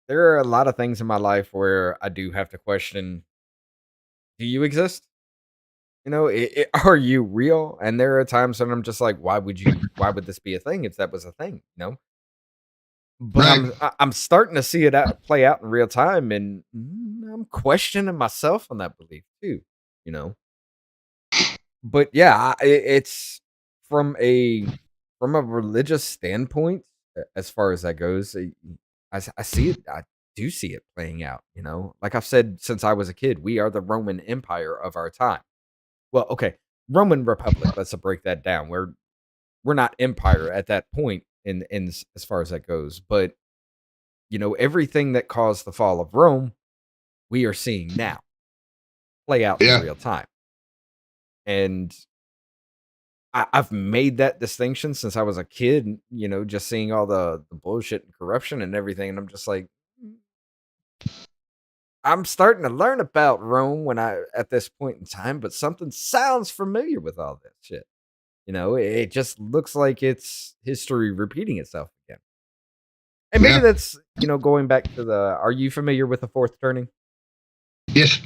there are a lot of things in my life where I do have to question: do you exist? Are you real? And there are times when I'm just like, why would you? Why would this be a thing if that was a thing? But Right. I'm starting to see it play out in real time, and I'm questioning myself on that belief too. You know, but yeah, it's from a religious standpoint, as far as that goes. I see it. I do see it playing out. Like I've said since I was a kid, we are the Roman Empire of our time. Well, okay, Roman Republic. Let's break that down. We're not empire at that point in as far as that goes, but everything that caused the fall of Rome, we are seeing now play out in Yeah. real time. And I've made that distinction since I was a kid, just seeing all the bullshit and corruption and everything. And I'm just like, I'm starting to learn about Rome at this point in time, but something sounds familiar with all this shit. It just looks like it's history repeating itself again. And maybe Yeah. that's, going back to are you familiar with the fourth turning? Yes.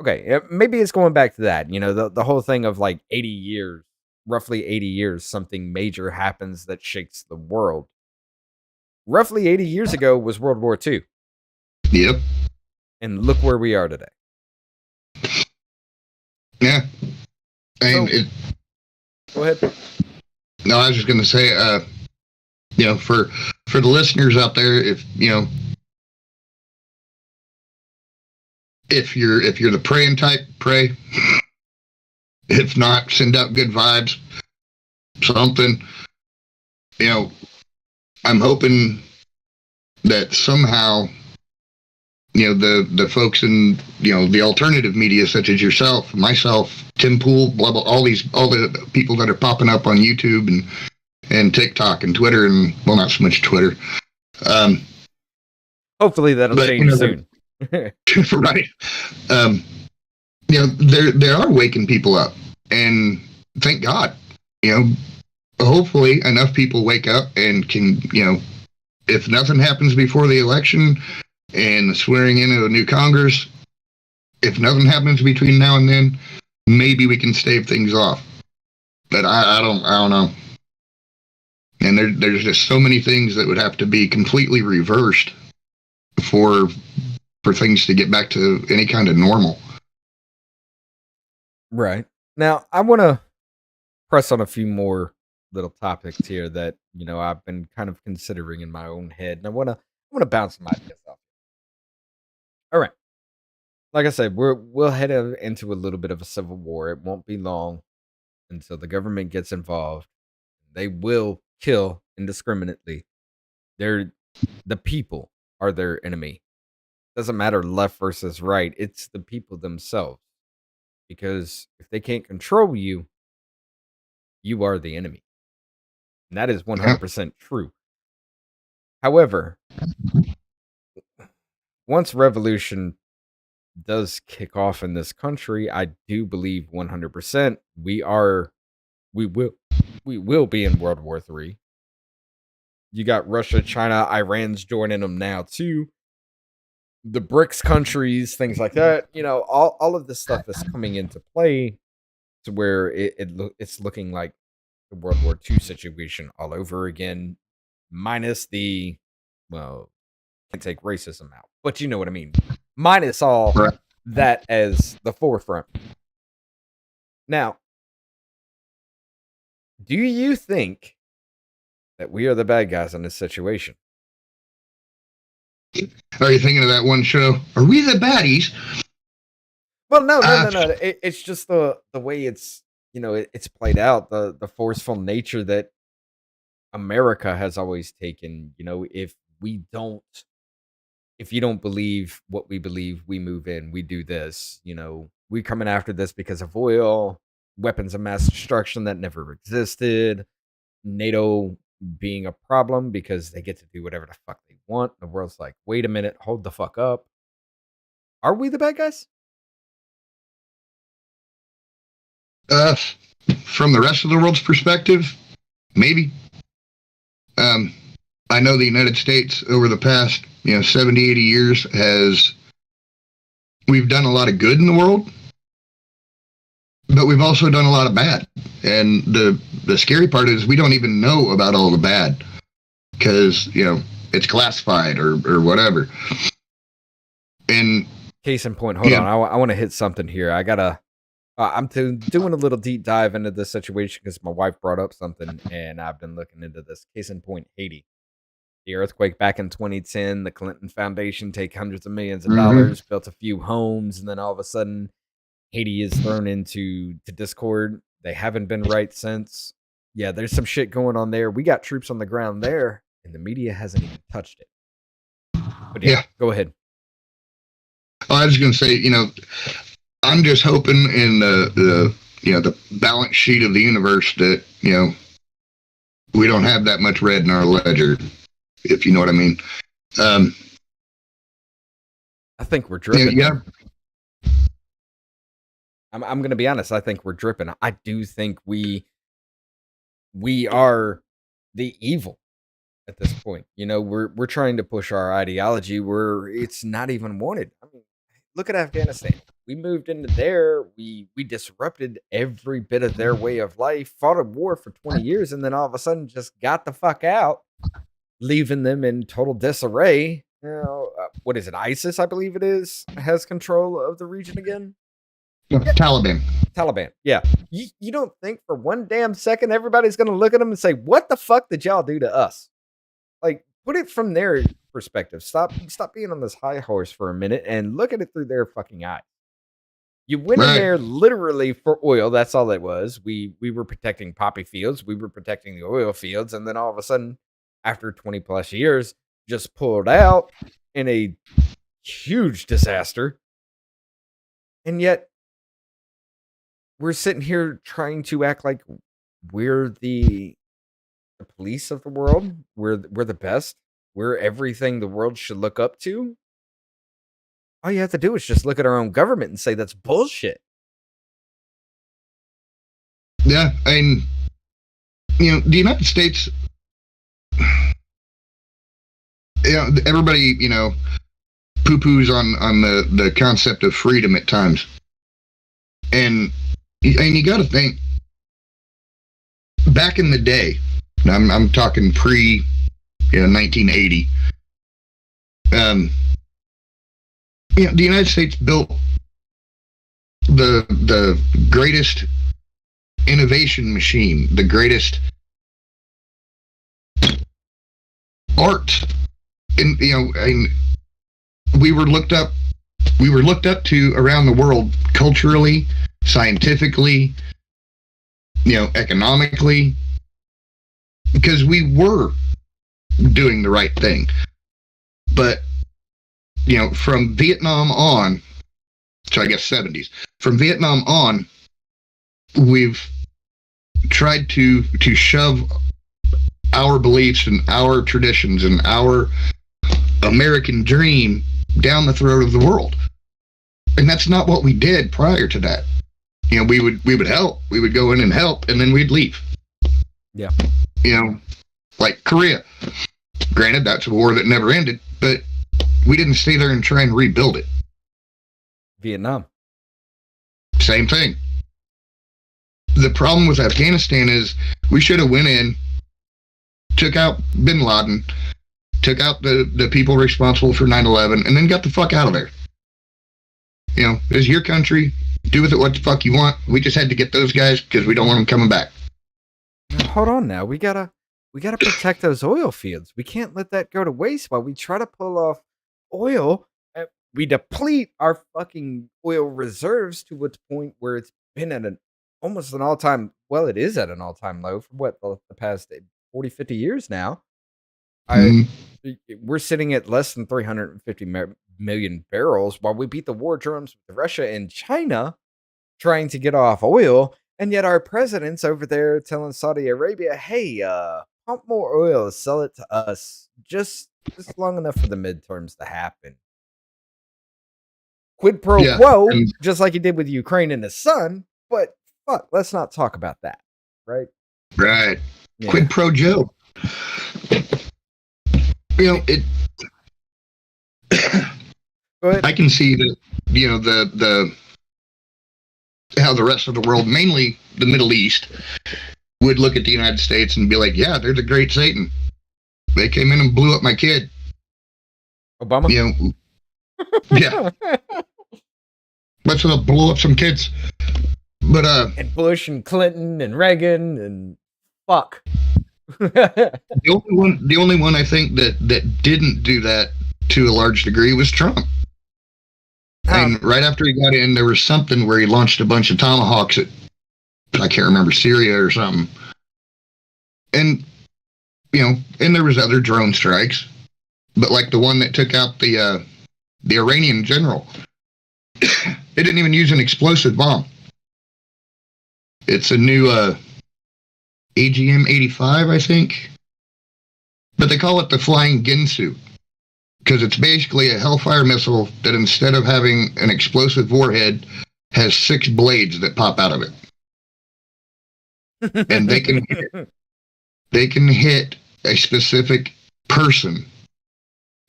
Okay, maybe it's going back to that. The whole thing of like 80 years, roughly 80 years, something major happens that shakes the world. Roughly 80 years ago was World War II. Yep. And look where we are today. Yeah. And So, go ahead. No, I was just going to say, for the listeners out there, if you're the praying type, pray. If not, send out good vibes. Something. I'm hoping that somehow, the folks in the alternative media, such as yourself, myself, Tim Pool, blah blah, all the people that are popping up on YouTube and TikTok and Twitter, and well, not so much Twitter. Hopefully that'll change soon. Right. They are waking people up, and thank God. Hopefully enough people wake up and can, if nothing happens before the election and the swearing in of a new Congress, if nothing happens between now and then, maybe we can stave things off. But I don't know. And there's just so many things that would have to be completely reversed for things to get back to any kind of normal. Right. Now, I want to press on a few more little topics here that, I've been kind of considering in my own head, and I want to bounce some ideas off. All right. Like I said, we'll head into a little bit of a civil war. It won't be long until the government gets involved. They will kill indiscriminately. The people are their enemy. Doesn't matter left versus right. It's the people themselves. Because if they can't control you, you are the enemy. And that is 100% true. However, once revolution does kick off in this country, I do believe 100% we will be in World War III. You got Russia, China, Iran's joining them now too. The BRICS countries, things like that. All of this stuff is coming into play to where it's looking like the World War II situation all over again, minus the, well, can't take racism out, but you know what I mean. Minus all Right. that as the forefront. Now, do you think that we are the bad guys in this situation? Are you thinking of that one show? Are we the baddies? Well, no. It's just the way it's it's played out, the forceful nature that America has always taken. If you don't believe what we believe, we move in, we do this. We coming after this because of oil, weapons of mass destruction that never existed. NATO being a problem because they get to do whatever the fuck they want. The world's like, wait a minute, hold the fuck up. Are we the bad guys? Uh, from the rest of the world's perspective, maybe. I know the United States over the past 70, 80 years we've done a lot of good in the world, but we've also done a lot of bad. And the scary part is we don't even know about all the bad because it's classified or whatever. And case in point, hold on, I want to hit something here. I gotta. I'm doing a little deep dive into this situation because my wife brought up something, and I've been looking into this. Case in point, Haiti. The earthquake back in 2010, the Clinton Foundation take hundreds of millions of dollars, built a few homes, and then all of a sudden, Haiti is thrown into discord. They haven't been right since. Yeah, there's some shit going on there. We got troops on the ground there, and the media hasn't even touched it. But yeah. Go ahead. Oh, I was going to say, I'm just hoping in the balance sheet of the universe that we don't have that much red in our ledger, if you know what I mean. I think we're dripping. Yeah. I'm going to be honest. I think we're dripping. I do think we are the evil at this point. We're trying to push our ideology where it's not even wanted. I mean, look at Afghanistan. We moved into there. We disrupted every bit of their way of life, fought a war for 20 years, and then all of a sudden just got the fuck out, leaving them in total disarray. What is it? ISIS, I believe it is, has control of the region again. Taliban. Yeah. You don't think for one damn second everybody's going to look at them and say, what the fuck did y'all do to us? Like, put it from their perspective. Stop being on this high horse for a minute and look at it through their fucking eyes. You went in there literally for oil. That's all it was. We were protecting poppy fields. We were protecting the oil fields. And then all of a sudden, after 20 plus years, just pulled out in a huge disaster. And yet, we're sitting here trying to act like we're the police of the world. We're the best. We're everything the world should look up to. All you have to do is just look at our own government and say that's bullshit. Yeah, and the United States, everybody poo-poos on the concept of freedom at times, and you got to think back in the day. I'm talking pre 1980. The United States built the greatest innovation machine, the greatest art, and we were looked up to around the world culturally, scientifically, economically, because we were doing the right thing. But from Vietnam on, so I guess 70s, from Vietnam on, we've tried to shove our beliefs and our traditions and our American dream down the throat of the world. And that's not what we did prior to that. We would help. We would go in and help, and then we'd leave. Yeah. Like Korea. Granted, that's a war that never ended, but we didn't stay there and try and rebuild it. Vietnam. Same thing. The problem with Afghanistan is we should have went in, took out bin Laden, took out the people responsible for 9/11, and then got the fuck out of there. It's your country. Do with it what the fuck you want. We just had to get those guys because we don't want them coming back. Now, hold on now. We gotta protect those oil fields. We can't let that go to waste while we try to pull off oil. We deplete our fucking oil reserves to its point where it's been at almost an all-time, well, it is at an all-time low for what, the past 40, 50 years now. We're sitting at less than 350 million barrels while we beat the war drums with Russia and China trying to get off oil. And yet our president's over there telling Saudi Arabia, hey, pump more oil, sell it to us, just long enough for the midterms to happen. Quid pro quo, just like he did with Ukraine and his son. But fuck, let's not talk about that, right? Right. Yeah. Quid pro Joe. You know, it. I can see that, you know, the how the rest of the world, mainly the Middle East, would look at the United States and be like, yeah, they're the great Satan. They came in and blew up my kid. Obama? You know, yeah. Let's blow up some kids. But and Bush and Clinton and Reagan and fuck. the only one I think that didn't do that to a large degree was Trump. And right after he got in, there was something where he launched a bunch of tomahawks at, I can't remember, Syria or something. And, you know, and there was other drone strikes. But like the one that took out the Iranian general, they didn't even use an explosive bomb. It's a new AGM-85, I think. But they call it the Flying Ginsu, because it's basically a Hellfire missile that, instead of having an explosive warhead, has 6 blades that pop out of it. And they can hit a specific person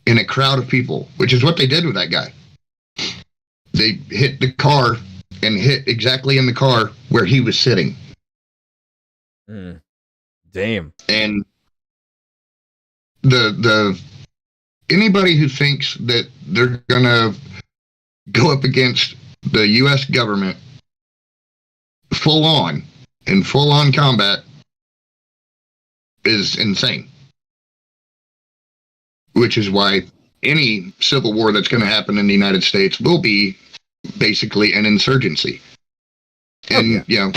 in a crowd of people, which is what they did with that guy. They hit the car and hit exactly in the car where he was sitting. Damn. And the anybody who thinks that they're gonna go up against the U.S. government full on combat is insane. Which is why any civil war that's going to happen in the United States will be basically an insurgency. And, you know,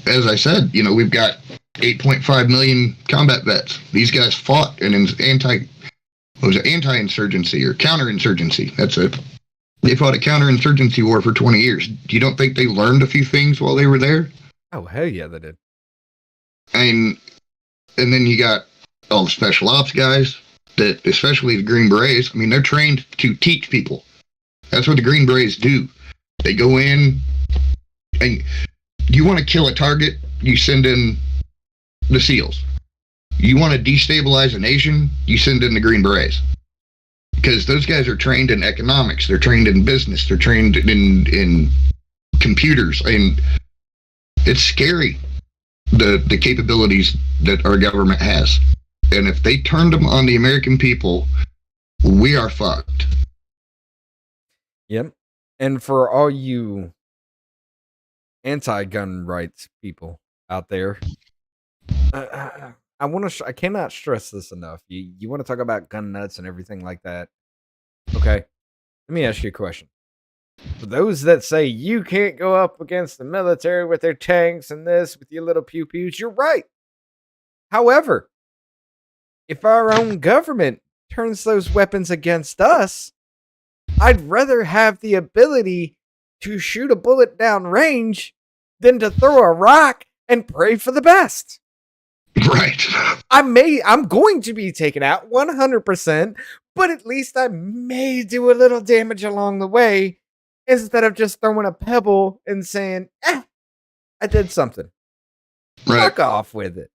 as I said, you know, we've got 8.5 million combat vets. These guys fought an anti-insurgency or counterinsurgency. They fought a counterinsurgency war for 20 years. You don't think they learned a few things while they were there? Oh, hell yeah, they did. And then you got all the special ops guys, that, especially the Green Berets, I mean, they're trained to teach people. That's what the Green Berets do. They go in, and you want to kill a target, you send in the SEALs. You want to destabilize a nation, you send in the Green Berets. Because those guys are trained in economics, they're trained in business, they're trained in computers, and it's scary, the capabilities that our government has. And if they turned them on the American people, we are fucked. Yep. And for all you anti-gun rights people out there, I cannot stress this enough. You want to talk about gun nuts and everything like that? Okay. Let me ask you a question. For those that say you can't go up against the military with their tanks and this with your little pew-pews, you're right. However, if our own government turns those weapons against us, I'd rather have the ability to shoot a bullet down range than to throw a rock and pray for the best. Right. I'm going to be taken out 100%, but at least I may do a little damage along the way instead of just throwing a pebble and saying, I did something. Right. Fuck off with it.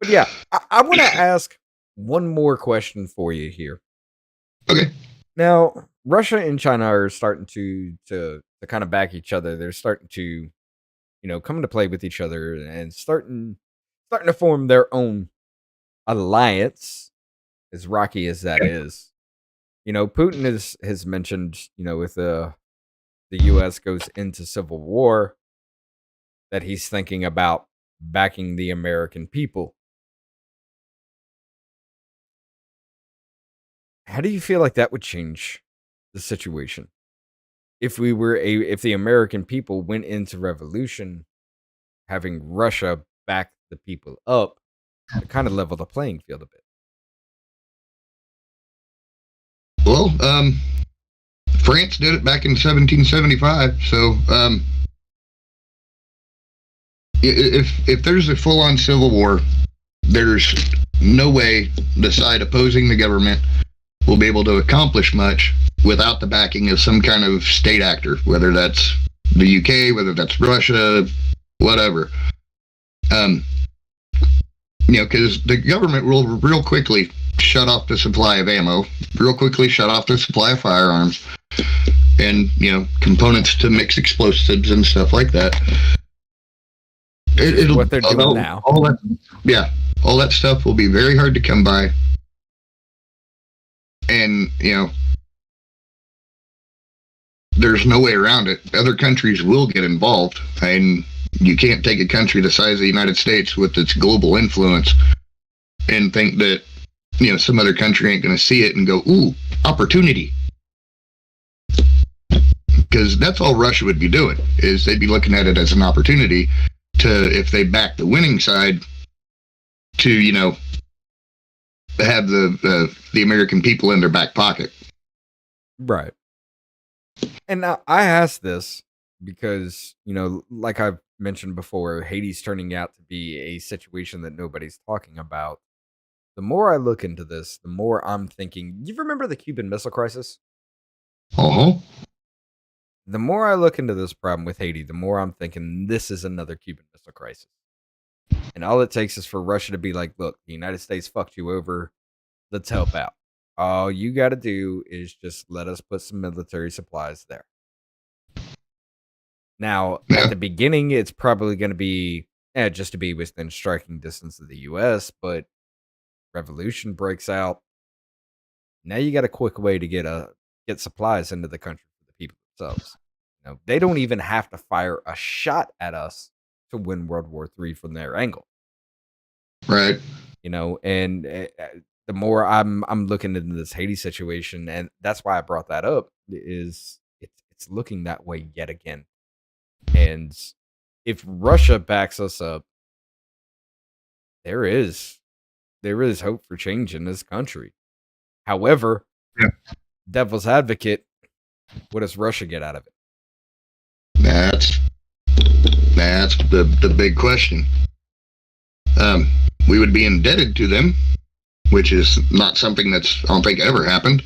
But yeah, I want to ask one more question for you here. Okay. Now, Russia and China are starting to kind of back each other. They're starting to, come into play with each other and starting to form their own alliance, as rocky as that is. Putin has mentioned, if the U.S. goes into civil war, that he's thinking about backing the American people. How do you feel like that would change the situation? If the American people went into revolution, having Russia back the people up, to kind of level the playing field a bit. Well, France did it back in 1775. So, if there's a full-on civil war, there's no way the side opposing the government will be able to accomplish much without the backing of some kind of state actor, whether that's the UK, whether that's Russia, whatever. Because the government will real quickly shut off the supply of ammo, real quickly shut off the supply of firearms, and components to mix explosives and stuff like that. It'll what they're doing now. All that stuff will be very hard to come by, and there's no way around it. Other countries will get involved, and you can't take a country the size of the United States with its global influence and think that some other country ain't going to see it and go, ooh, opportunity. Because that's all Russia would be doing, is they'd be looking at it as an opportunity to, if they back the winning side, to have the American people in their back pocket. Right. And now I ask this because, like I've mentioned before, Haiti's turning out to be a situation that nobody's talking about. The more I look into this, the more I'm thinking, you remember the Cuban Missile Crisis? Uh-huh. The more I look into this problem with Haiti, the more I'm thinking this is another Cuban Missile Crisis. And all it takes is for Russia to be like, look, the United States fucked you over. Let's help out. All you got to do is just let us put some military supplies there. Now, at the beginning, it's probably going to be just to be within striking distance of the U.S., but revolution breaks out. Now you got a quick way to get supplies into the country for the people themselves. They don't even have to fire a shot at us to win World War III from their angle. Right. And the more I'm looking into this Haiti situation, and that's why I brought that up, is it's looking that way yet again. And if Russia backs us up, there is hope for change in this country. However, devil's advocate, what does Russia get out of it? That's the big question. We would be indebted to them, which is not something that's, I don't think, ever happened.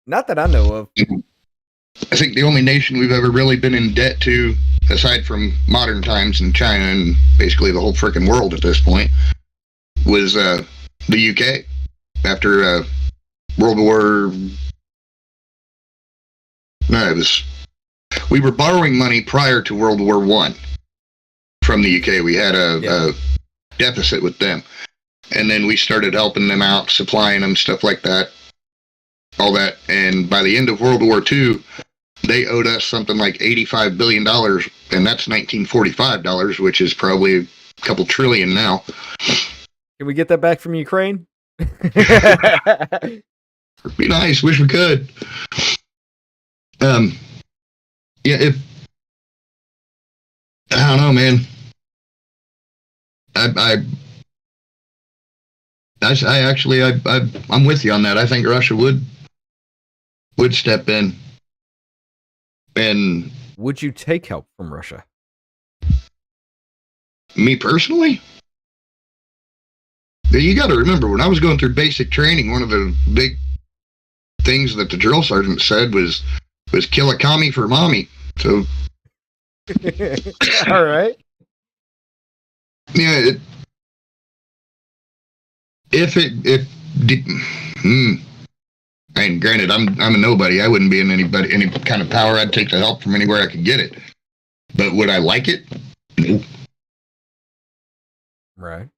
Not that I know of. I think the only nation we've ever really been in debt to, aside from modern times in China and basically the whole frickin' world at this point, was the UK after World War. No, we were borrowing money prior to World War I from the UK. We had a deficit with them, and then we started helping them out, supplying them stuff like that, all that. And by the end of World War II, they owed us something like $85 billion, and that's 1945 dollars, which is probably a couple trillion now. Can we get that back from Ukraine? It'd be nice. Wish we could. If I don't know, man. I'm with you on that. I think Russia would step in. And would you take help from Russia? Me personally? You got to remember, when I was going through basic training, one of the big things that the drill sergeant said was kill a commie for mommy. So, all right. Yeah. And granted, I'm a nobody. I wouldn't be in any kind of power. I'd take the help from anywhere I could get it. But would I like it? No. Right.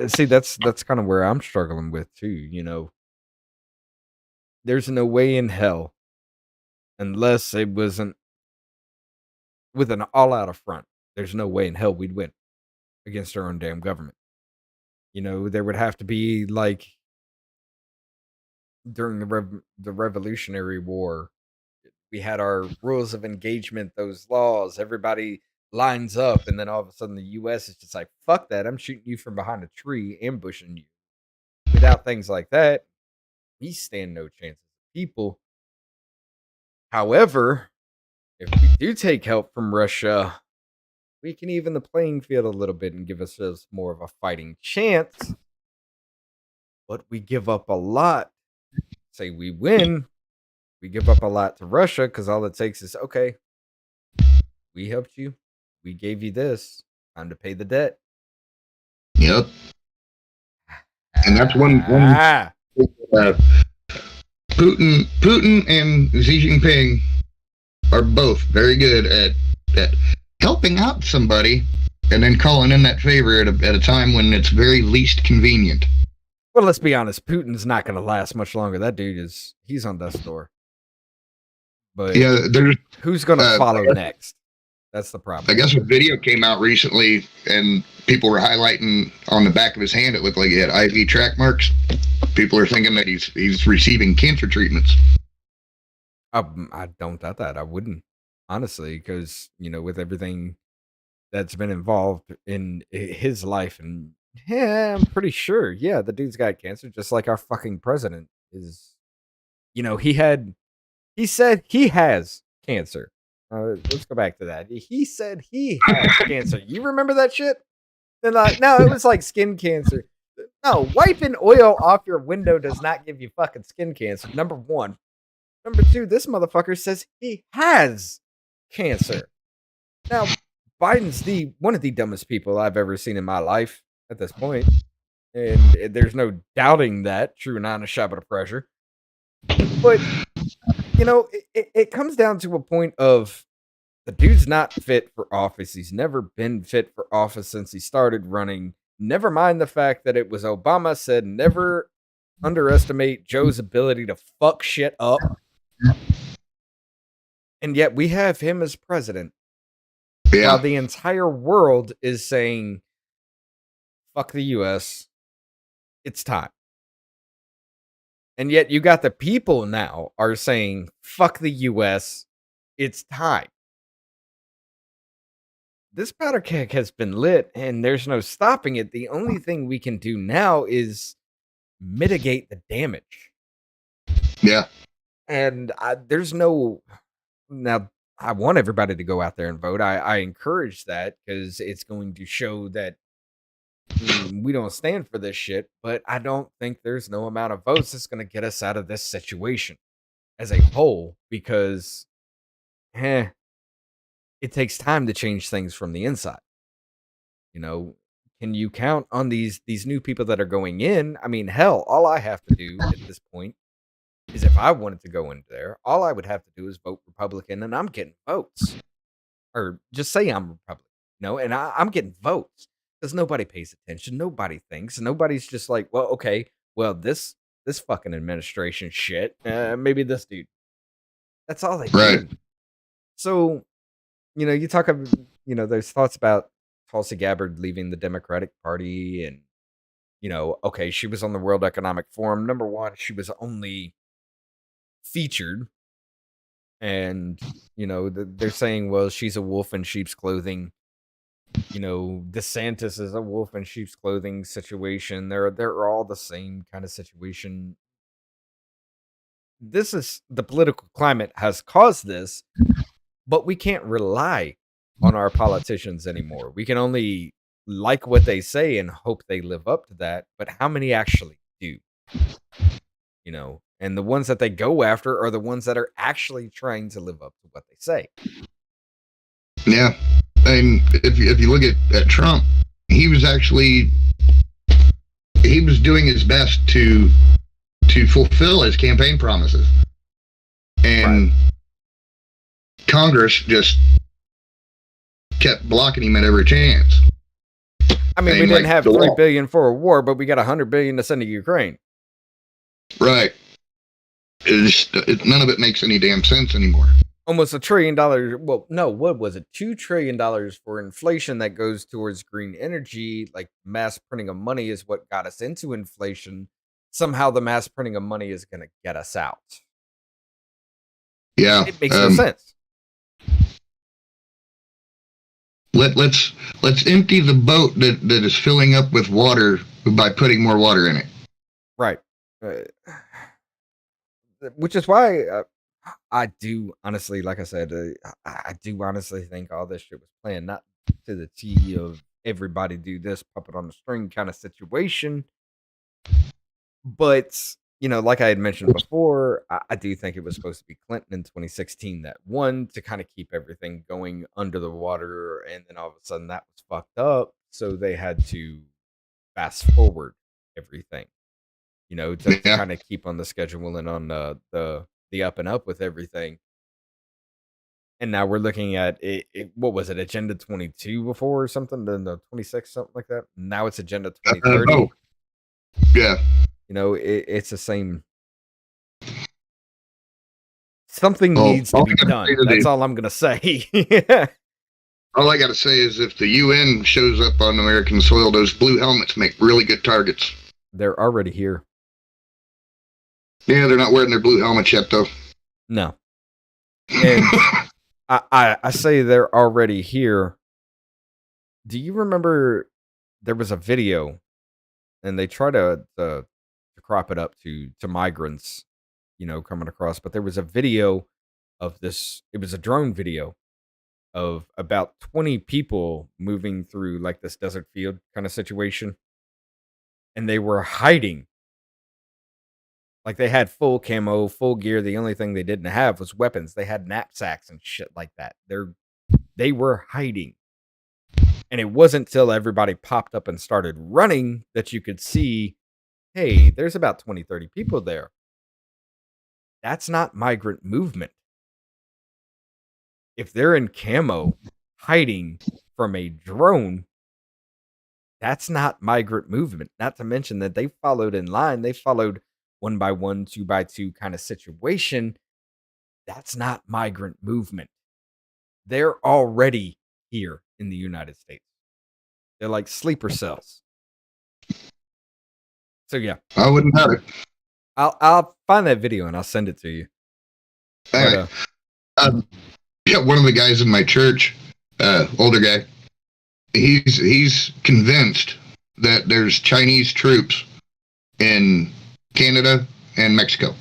See, that's kind of where I'm struggling with too. There's no way in hell, unless it wasn't with an all-out affront, there's no way in hell we'd win against our own damn government. There would have to be like during the Revolutionary War, we had our rules of engagement, those laws, everybody lines up, and then all of a sudden the U.S. is just like, fuck that, I'm shooting you from behind a tree, ambushing you. Without things like that, we stand no chance as people. However, if we do take help from Russia, we can even the playing field a little bit and give ourselves more of a fighting chance. But we give up a lot. Say we win, we give up a lot to Russia because all it takes is, okay, we helped you, we gave you this, time to pay the debt. Yep. And that's one Putin and Xi Jinping are both very good at helping out somebody and then calling in that favor at a time when it's very least convenient. Well, let's be honest, Putin's not going to last much longer. That dude he's on death's door. But yeah, who's going to follow next? That's the problem. I guess a video came out recently and people were highlighting on the back of his hand, it looked like he had IV track marks. People are thinking that he's receiving cancer treatments. I don't doubt that. I wouldn't, honestly, because, with everything that's been involved in his life, and I'm pretty sure, the dude's got cancer, just like our fucking president is. He said he has cancer. Let's go back to that. He said he has cancer. You remember that shit? And no, it was like skin cancer. No, wiping oil off your window does not give you fucking skin cancer. Number one. Number two, this motherfucker says he has cancer. Now, Biden's one of the dumbest people I've ever seen in my life at this point. And there's no doubting that. True, not a shot of pressure. But, it comes down to a point of the dude's not fit for office. He's never been fit for office since he started running. Never mind the fact that it was Obama said never underestimate Joe's ability to fuck shit up. And yet we have him as president. Yeah. While the entire world is saying, fuck the US. It's time. And yet you got the people now are saying, fuck the US. It's time. This powder keg has been lit and there's no stopping it. The only thing we can do now is mitigate the damage. Yeah. And there's no... Now, I want everybody to go out there and vote. I encourage that because it's going to show that we don't stand for this shit. But I don't think there's no amount of votes that's going to get us out of this situation as a whole because, it takes time to change things from the inside. Can you count on these new people that are going in? I mean, hell, all I have to do at this point is if I wanted to go in there, all I would have to do is vote Republican, and I'm getting votes. Or just say I'm Republican, and I'm getting votes because nobody pays attention, nobody thinks, nobody's just like, well, okay, well, this fucking administration shit, maybe this dude. That's all they do. So, you talk about, there's thoughts about Tulsi Gabbard leaving the Democratic Party, and okay, she was on the World Economic Forum. Number one, she was only featured, and they're saying, well, she's a wolf in sheep's clothing. DeSantis is a wolf in sheep's clothing situation. They're all the same kind of situation. This is the political climate has caused this, but we can't rely on our politicians anymore. We can only like what they say and hope they live up to that, but how many actually do? And the ones that they go after are the ones that are actually trying to live up to what they say. Yeah. And if you look at Trump, he was doing his best to fulfill his campaign promises. And Congress just kept blocking him at every chance. I mean, we didn't have $3 billion for a war, but we got $100 billion to send to Ukraine. Right. None of it makes any damn sense anymore. Almost $1 trillion. Well, no, what was it? $2 trillion for inflation that goes towards green energy. Like mass printing of money is what got us into inflation. Somehow the mass printing of money is going to get us out. Yeah. It makes no sense. Let's empty the boat that is filling up with water by putting more water in it. Right. Which is why I do honestly, like I said, I do honestly think all this shit was planned. Not to the T of everybody do this puppet on the string kind of situation. But, like I had mentioned before, I do think it was supposed to be Clinton in 2016 that won to kind of keep everything going under the water. And then all of a sudden that was fucked up. So they had to fast forward everything, to Yeah. kind of keep on the schedule and on the up and up with everything. And now we're looking at what was it, Agenda 22 before or something? Then the 26, something like that. Now it's Agenda 2030. Oh, yeah. It's the same. Something Well, needs to all be I gotta done. say to That's the- all I'm gonna say. All I got to say is if the UN shows up on American soil, those blue helmets make really good targets. They're already here. Yeah, they're not wearing their blue helmets yet, though. No. And I say they're already here. Do you remember there was a video and they try to crop it up to migrants, coming across, but there was a video of this. It was a drone video of about 20 people moving through like this desert field kind of situation, and they were hiding. Like they had full camo, full gear. The only thing they didn't have was weapons. They had knapsacks and shit like that. They were hiding. And it wasn't till everybody popped up and started running that you could see, hey, there's about 20, 30 people there. That's not migrant movement. If they're in camo hiding from a drone, that's not migrant movement. Not to mention that they followed in line. They followed 1 by 1, 2 by 2 kind of situation. That's not migrant movement. They're already here in the United States. They're like sleeper cells. So yeah, I wouldn't have it. I'll find that video and I'll send it to you. All But, right. Yeah, one of the guys in my church, older guy, he's convinced that there's Chinese troops in Canada and Mexico.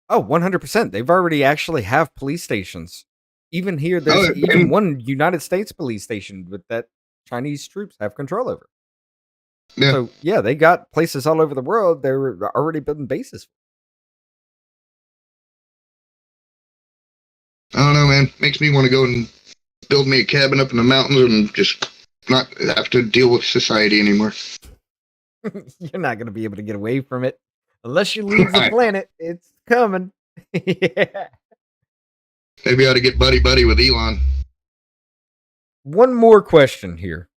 Oh, 100%. They've already actually have police stations. Even here, there's even one United States police station with that Chinese troops have control over. Yeah. So, yeah, they got places all over the world. They're already building bases. I don't know, man. Makes me want to go and build me a cabin up in the mountains and just not have to deal with society anymore. You're not going to be able to get away from it unless you leave the planet. It's coming. Yeah. Maybe I ought to get buddy with Elon. One more question here.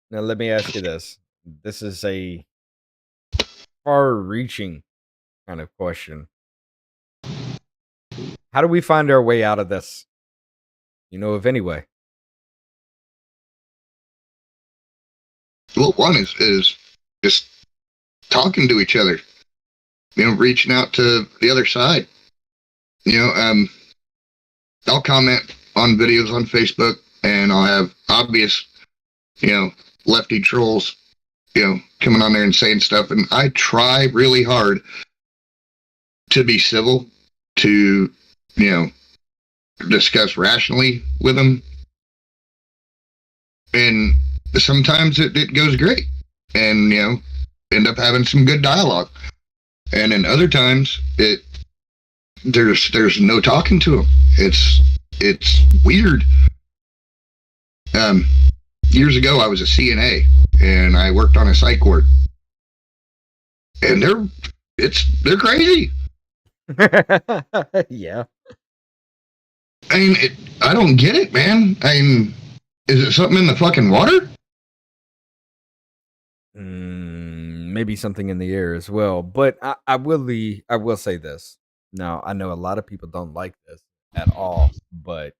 Now, let me ask you this. This is a far-reaching kind of question. How do we find our way out of this? You know of any way? Well, one is just talking to each other. Reaching out to the other side. I'll comment on videos on Facebook, and I'll have obvious, lefty trolls, coming on there and saying stuff. And I try really hard to be civil, to, discuss rationally with them. And sometimes it goes great, and, end up having some good dialogue. And in other times, there's no talking to them. It's weird. Years ago, I was a CNA, and I worked on a psych ward, and they're crazy. Yeah. I mean, I don't get it, man. I mean, is it something in the fucking water? Maybe something in the air as well. But I will say this. Now, I know a lot of people don't like this at all, but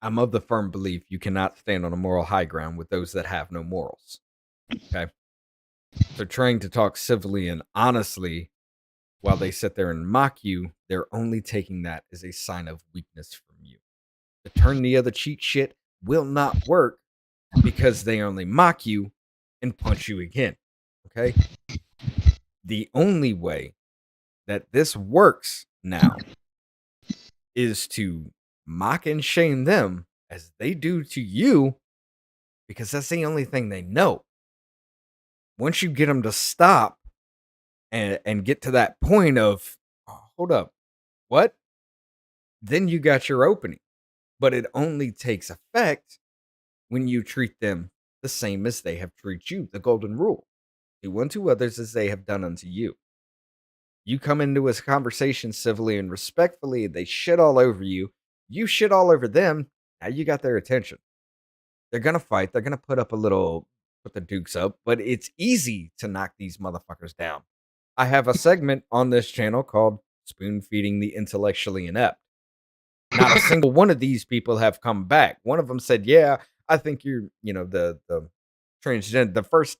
I'm of the firm belief you cannot stand on a moral high ground with those that have no morals. Okay? So trying to talk civilly and honestly while they sit there and mock you, they're only taking that as a sign of weakness from you. The turn the other cheek shit will not work because they only mock you and punch you again. Okay? The only way that this works now is to mock and shame them as they do to you, because that's the only thing they know. Once you get them to stop and get to that point of, oh, hold up, what? Then you got your opening. But it only takes effect when you treat them the same as they have treated you. The golden rule: do unto others as they have done unto you. You come into a conversation civilly and respectfully, they shit all over you. You shit all over them. Now you got their attention. They're going to fight. They're going to put the dukes up, but it's easy to knock these motherfuckers down. I have a segment on this channel called Spoon Feeding the Intellectually Inept. Not a single one of these people have come back. One of them said, yeah, I think you're, the transgender, the first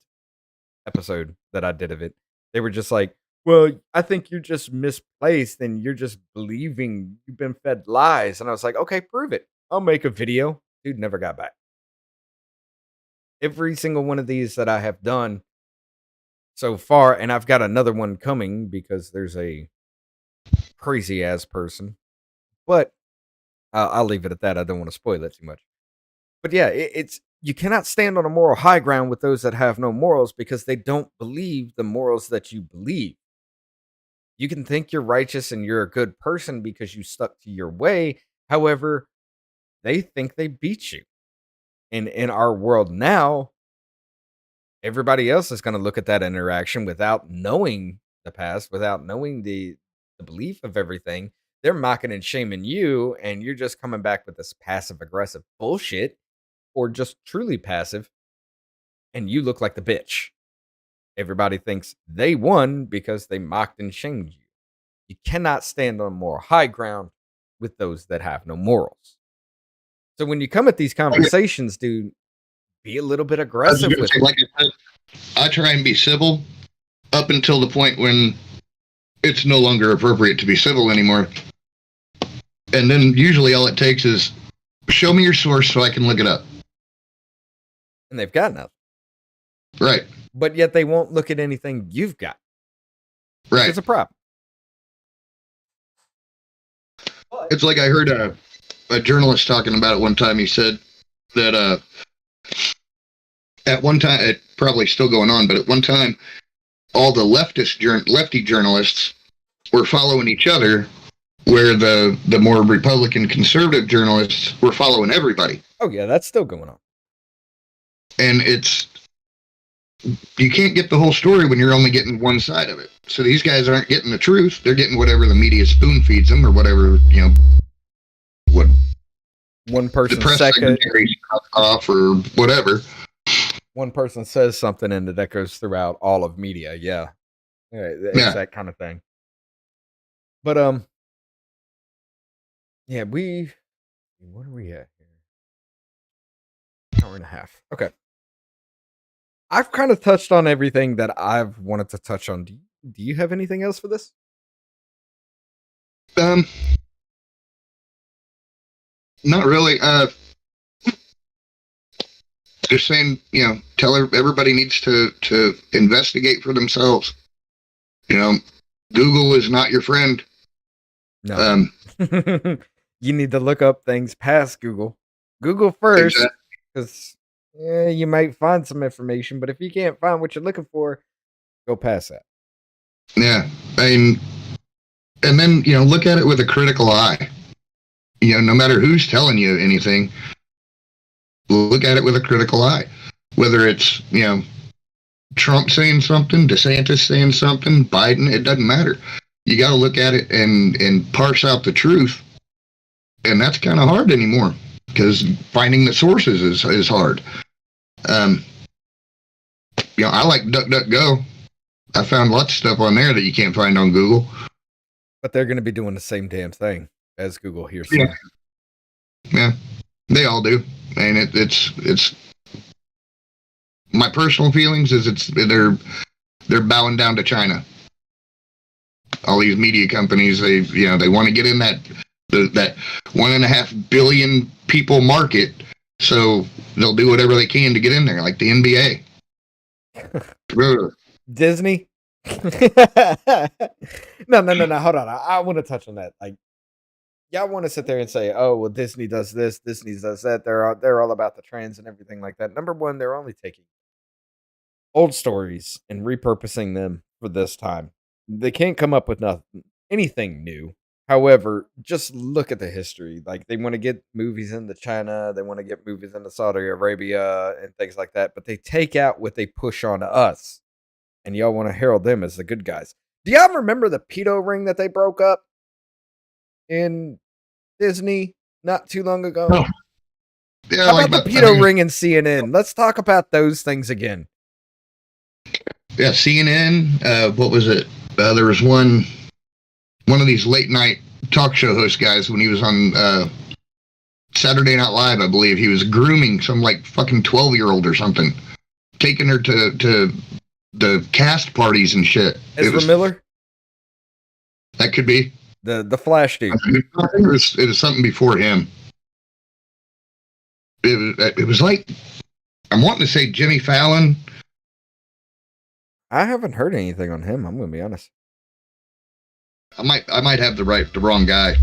episode that I did of it, they were just like, well, I think you're just misplaced and you're just believing you've been fed lies. And I was like, okay, prove it. I'll make a video. Dude never got back. Every single one of these that I have done so far, and I've got another one coming because there's a crazy ass person, but I'll leave it at that. I don't want to spoil it too much. But yeah, it's you cannot stand on a moral high ground with those that have no morals because they don't believe the morals that you believe. You can think you're righteous and you're a good person because you stuck to your way. However, they think they beat you. And in our world now, everybody else is going to look at that interaction without knowing the past, without knowing the belief of everything. They're mocking and shaming you, and you're just coming back with this passive-aggressive bullshit, or just truly passive, and you look like the bitch. Everybody thinks they won because they mocked and shamed you. You cannot stand on more high ground with those that have no morals. So when you come at these conversations, dude, be a little bit aggressive with it. Like I said, I try and be civil up until the point when it's no longer appropriate to be civil anymore. And then usually all it takes is show me your source so I can look it up. And they've got nothing. Right. But yet they won't look at anything you've got. Right. It's a problem. It's like I heard a journalist talking about it one time. He said that at one time, it probably still going on, but at one time, all the lefty journalists were following each other, where the more Republican conservative journalists were following everybody. Oh yeah, that's still going on. And you can't get the whole story when you're only getting one side of it. So these guys aren't getting the truth. They're getting whatever the media spoon feeds them, or whatever, what one person the press secretary off or whatever. One person says something and that goes throughout all of media. Yeah. It's that kind of thing. But yeah, what are we at here? Hour and a half. Okay. I've kind of touched on everything that I've wanted to touch on. Do you have anything else for this? Not really. Just saying, everybody needs to investigate for themselves. Google is not your friend. No. You need to look up things past Google. Google first, because you might find some information, but if you can't find what you're looking for, go past that. Yeah. And then, look at it with a critical eye. No matter who's telling you anything, look at it with a critical eye. Whether it's, Trump saying something, DeSantis saying something, Biden, it doesn't matter. You got to look at it and parse out the truth. And that's kind of hard anymore because finding the sources is hard. I like DuckDuckGo. I found lots of stuff on there that you can't find on Google. But they're going to be doing the same damn thing as Google here soon. Yeah, they all do. And it's my personal feelings is they're bowing down to China. All these media companies, they want to get in that 1.5 billion people market, so they'll do whatever they can to get in there, like the NBA. Disney. No. Hold on. I want to touch on that. Like, y'all want to sit there and say, "Oh, well, Disney does this, Disney does that." They're all about the trends and everything like that. Number one, they're only taking old stories and repurposing them for this time. They can't come up with anything new. However, just look at the history. Like they want to get movies into China, they want to get movies into Saudi Arabia and things like that, but they take out what they push on us, and y'all want to herald them as the good guys. Do y'all remember the pedo ring that they broke up in Disney not too long ago? Oh, yeah, How about the pedo ring in CNN? Let's talk about those things again. Yeah, CNN. What was it? There was one of these late night talk show host guys when he was on Saturday Night Live. I believe he was grooming some like fucking 12-year-old or something, taking her to the cast parties and shit. Ezra Miller. That could be the Flash dude. I think it was something before him. It was like, I'm wanting to say Jimmy Fallon. I haven't heard anything on him. I'm going to be honest. I might have the wrong guy,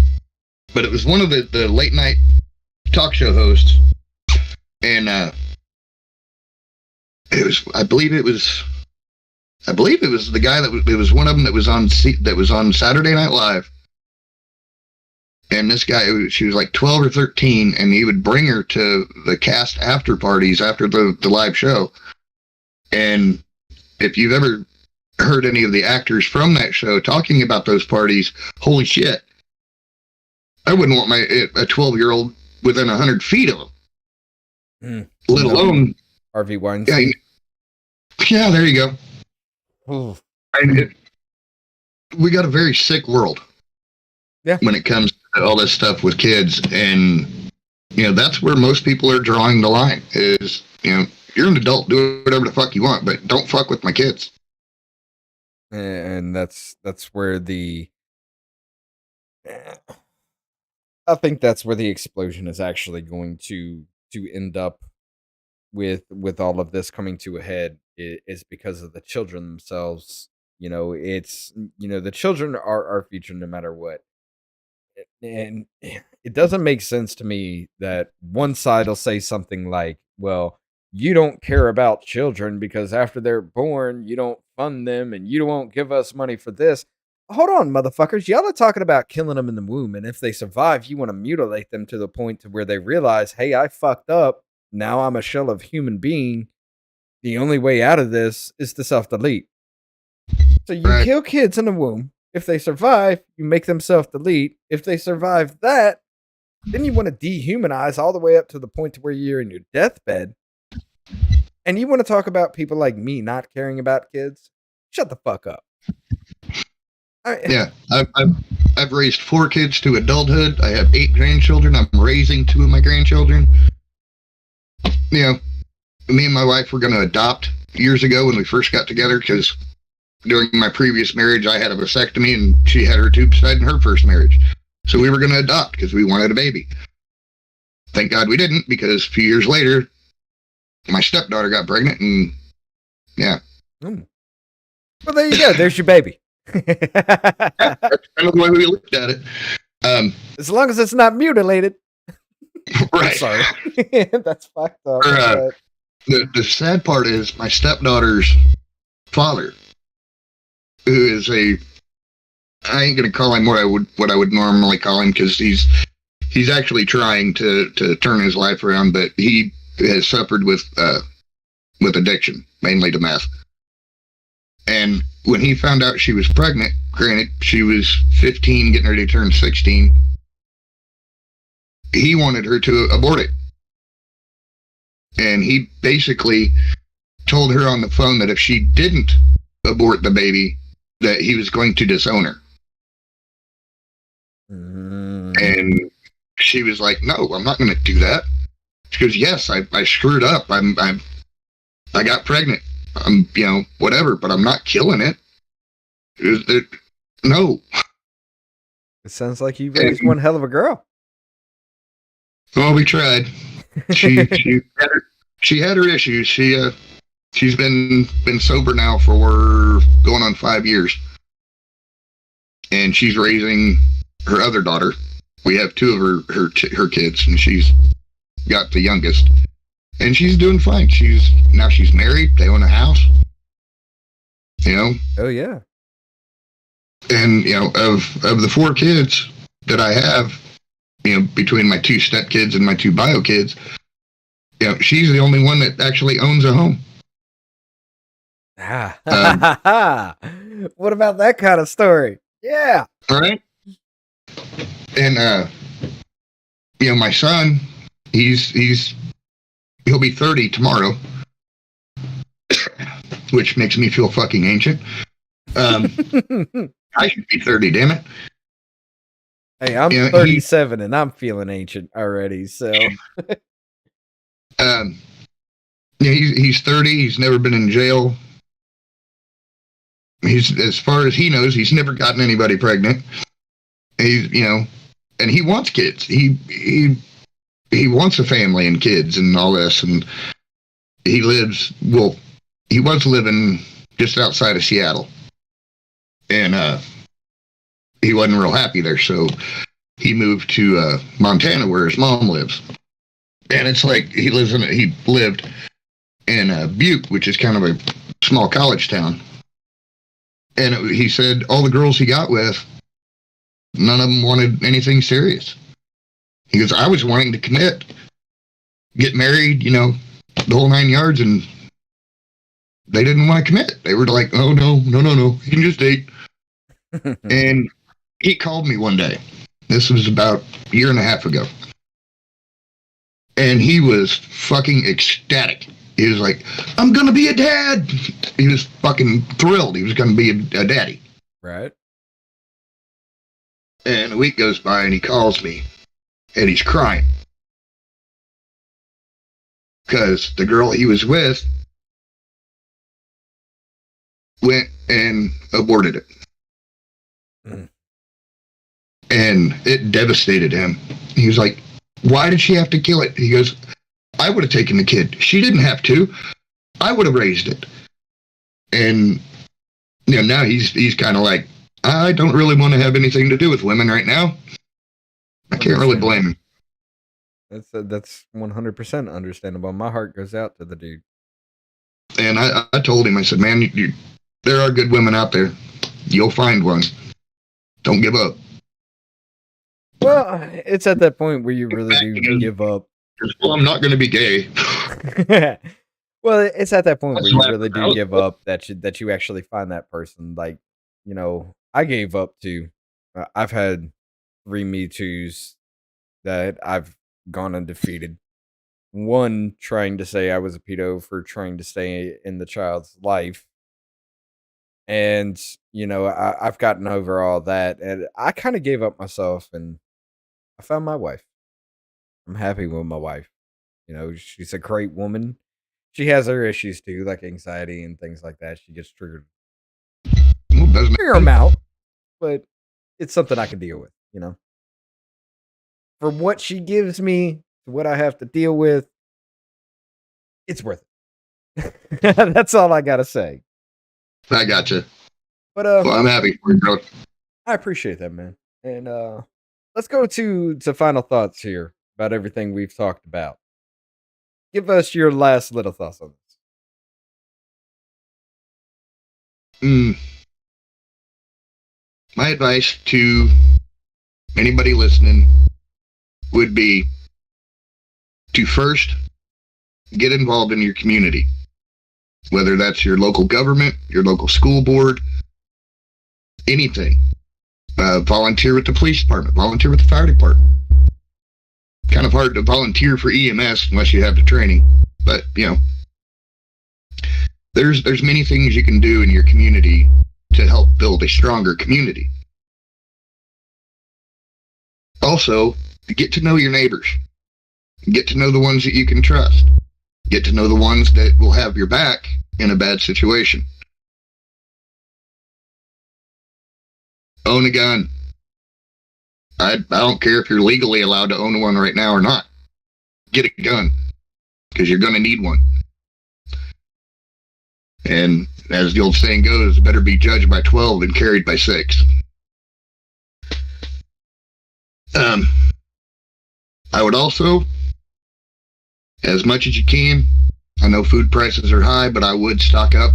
but it was one of the late night talk show hosts, and I believe it was the guy it was one of them that was on Saturday Night Live. And this guy, she was like 12 or 13, and he would bring her to the cast after parties after the live show. And if you've ever heard any of the actors from that show talking about those parties, holy shit. I wouldn't want a 12-year-old within 100 feet of him. Let alone Harvey Weinstein. Yeah, there you go. Ooh. We got a very sick world. Yeah. When it comes to all this stuff with kids, and that's where most people are drawing the line. Is you're an adult, do whatever the fuck you want, but don't fuck with my kids. And that's where I think that's where the explosion is actually going to end up with all of this coming to a head, is because of the children themselves. It's the children are our future no matter what. And it doesn't make sense to me that one side will say something like, well, you don't care about children because after they're born, you don't fund them and you won't give us money for this. Hold on, motherfuckers. Y'all are talking about killing them in the womb. And if they survive, you want to mutilate them to the point to where they realize, hey, I fucked up. Now I'm a shell of human being. The only way out of this is to self-delete. So you kill kids in the womb. If they survive, you make them self-delete. If they survive that, then you want to dehumanize all the way up to the point to where you're in your deathbed. And you want to talk about people like me not caring about kids? Shut the fuck up. I've raised 4 kids to adulthood. I have 8 grandchildren. I'm raising 2 of my grandchildren. Me and my wife were going to adopt years ago when we first got together, because during my previous marriage, I had a vasectomy and she had her tubes tied in her first marriage. So we were going to adopt because we wanted a baby. Thank God we didn't, because a few years later, my stepdaughter got pregnant, and yeah. Well, there you go. There's your baby. That's kind of the way we looked at it. As long as it's not mutilated. Right. Sorry. That's fucked up. The sad part is my stepdaughter's father, who is I ain't gonna call him what I would normally call him, because he's actually trying to turn his life around, but he has suffered with addiction, mainly to meth. And when he found out she was pregnant, granted she was 15, getting ready to turn 16, he wanted her to abort it. And he basically told her on the phone that if she didn't abort the baby, that he was going to disown her. And she was like, no, I'm not going to do that. She goes, yes, I screwed up. I got pregnant. I'm, whatever, but I'm not killing it. No. It sounds like you raised one hell of a girl. Well, we tried. She had her issues. She's been sober now for going on 5 years, and she's raising her other daughter, We have two of her kids, and she's got the youngest, and she's doing fine. She's married. They own a house. You know. Oh yeah. And you know, of the 4 kids that I have, you know, between my 2 stepkids and my 2 bio kids, you know, she's the only one that actually owns a home. What about that kind of story? Yeah. All right. And you know, my son, he'll be 30 tomorrow, which makes me feel fucking ancient. I should be 30, damn it. Hey, I'm 37 and I'm feeling ancient already, so. Yeah, he's 30. He's never been in jail. He's, as far as he knows, he's never gotten anybody pregnant. He's, you know, and he wants kids. He wants a family and kids and all this. And he was living just outside of Seattle. And he wasn't real happy there, so he moved to Montana, where his mom lives. And it's like he lived in Butte, which is kind of a small college town. And he said all the girls he got with, none of them wanted anything serious. He goes, I was wanting to commit, get married, you know, the whole 9 yards, and they didn't want to commit. They were like, oh, no, you can just date. And he called me one day. This was about a year and a half ago. And he was fucking ecstatic. He was like, I'm going to be a dad. He was fucking thrilled. He was going to be a daddy. Right. And a week goes by and he calls me and he's crying. Because the girl he was with went and aborted it. Mm. And it devastated him. He was like, why did she have to kill it? He goes, I would have taken the kid. She didn't have to. I would have raised it. And you know, now he's kind of like, I don't really want to have anything to do with women right now. I can't really blame him. That's 100% understandable. My heart goes out to the dude. And I told him, I said, man, there are good women out there. You'll find one. Don't give up. Well, it's at that point where you really do give up. Well, I'm not going to be gay. Well, it's at that point where you really do give up that you actually find that person. Like, you know, I gave up to. I've had 3 Me Too's that I've gone undefeated. One trying to say I was a pedo for trying to stay in the child's life. And, you know, I've gotten over all that. And I kind of gave up myself and I found my wife. I'm happy with my wife. You know, she's a great woman. She has her issues too, like anxiety and things like that. She gets triggered. Figure them out. But it's something I can deal with, you know. For what she gives me, what I have to deal with, it's worth it. That's all I gotta say. I gotcha. But well, I'm happy for you, bro. I appreciate that, man. And let's go to final thoughts here about everything we've talked about. Give us your last little thoughts on this. My advice to anybody listening would be to first get involved in your community, whether that's your local government, your local school board, anything. Volunteer with the police department, volunteer with the fire department. Kind of hard to volunteer for EMS unless you have the training, but you know, there's many things you can do in your community to help build a stronger community. Also, get to know your neighbors. Get to know the ones that you can trust. Get to know the ones that will have your back in a bad situation. Own a gun. I don't care if you're legally allowed to own one right now or not. Get a gun, because you're going to need one. And as the old saying goes, better be judged by 12 than carried by 6. I would also, as much as you can, I know food prices are high, but I would stock up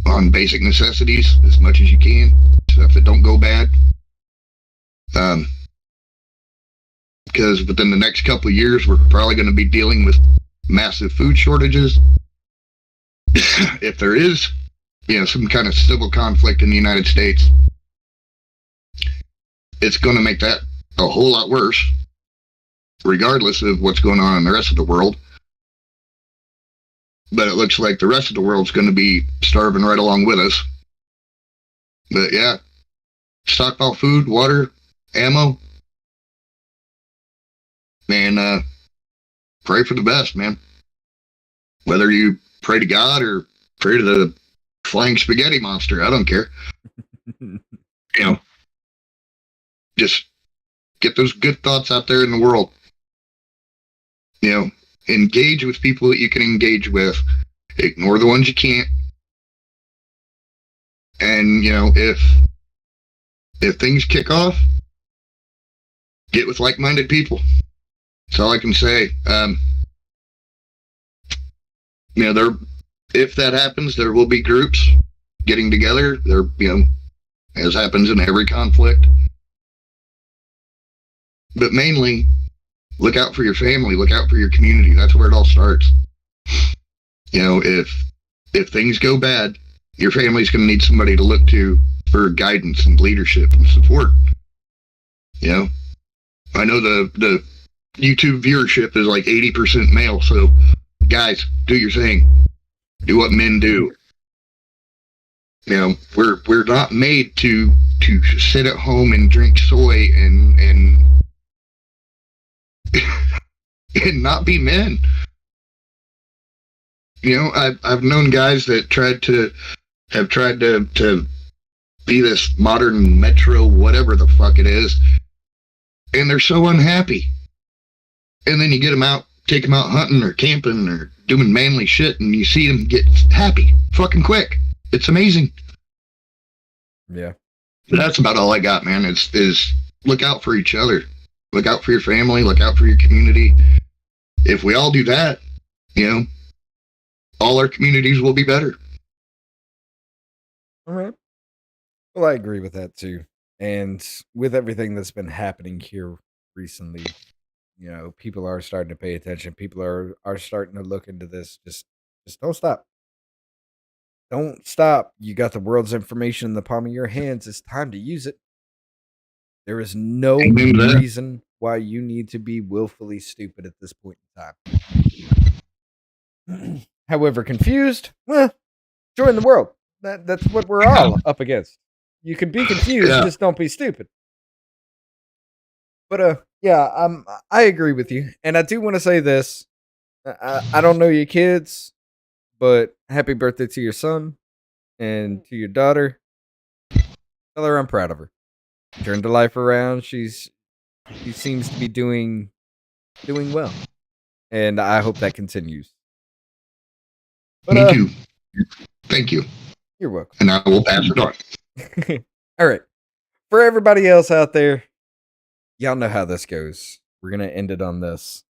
on basic necessities as much as you can, stuff that don't go bad. Because within the next couple of years, we're probably going to be dealing with massive food shortages. If there is, some kind of civil conflict in the United States, it's going to make that a whole lot worse, regardless of what's going on in the rest of the world. But it looks like the rest of the world's going to be starving right along with us. But yeah, stockpile food, water, ammo, and pray for the best, man. Whether you pray to God or pray to the flying spaghetti monster, I don't care. Just get those good thoughts out there in the world. Engage with people that you can engage with. Ignore the ones you can't. And, if things kick off, get with like-minded people. That's all I can say. If that happens, there will be groups getting together. There, as happens in every conflict. But mainly, look out for your family, look out for your community. That's where it all starts. If things go bad, your family's going to need somebody to look to for guidance and leadership and support. I know the YouTube viewership is like 80% male, so guys, do your thing. Do what men do. We're not made to sit at home and drink soy and and not be men. I've known guys that have tried to be this modern metro, whatever the fuck it is, and they're so unhappy. And then you get them out, take them out hunting or camping or doing manly shit, and you see them get happy fucking quick. It's amazing. Yeah. But that's about all I got, man. Is look out for each other. Look out for your family. Look out for your community. If we all do that, all our communities will be better. All right. Well, I agree with that too. And with everything that's been happening here recently, people are starting to pay attention. People are starting to look into this. Just don't stop. Don't stop. You got the world's information in the palm of your hands. It's time to use it. There is no reason why you need to be willfully stupid at this point in time. However, confused, well, join the world. That's what we're all up against. You can be confused, just don't be stupid. But I agree with you, and I do want to say this. I don't know your kids, but happy birthday to your son and to your daughter. Tell her I'm proud of her. Turned her life around. She seems to be doing well, and I hope that continues. But, Me too. Thank you. You're welcome. And I will pass it on. All right. For everybody else out there, y'all know how this goes. We're going to end it on this.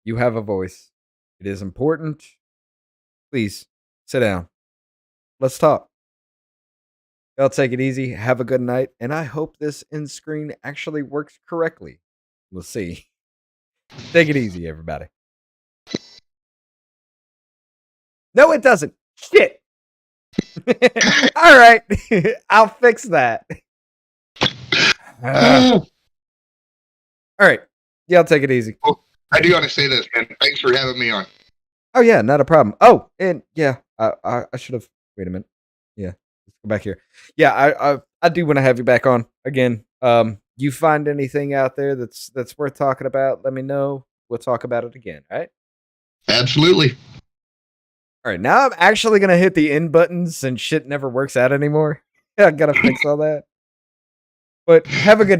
You have a voice. It is important. Please, sit down. Let's talk. Y'all take it easy. Have a good night. And I hope this end screen actually works correctly. We'll see. Take it easy, everybody. No, it doesn't. Shit. All right. I'll fix that. All right. Y'all take it easy. Well, I do want to say this, man. Thanks for having me on. Oh, yeah, not a problem. Oh, and yeah, I should have. Wait a minute. Yeah, let's go back here. Yeah, I do want to have you back on again. You find anything out there that's worth talking about, let me know. We'll talk about it again. All right. Absolutely. All right. Now I'm actually gonna hit the end button since shit never works out anymore. I gotta fix all that. But have a good night.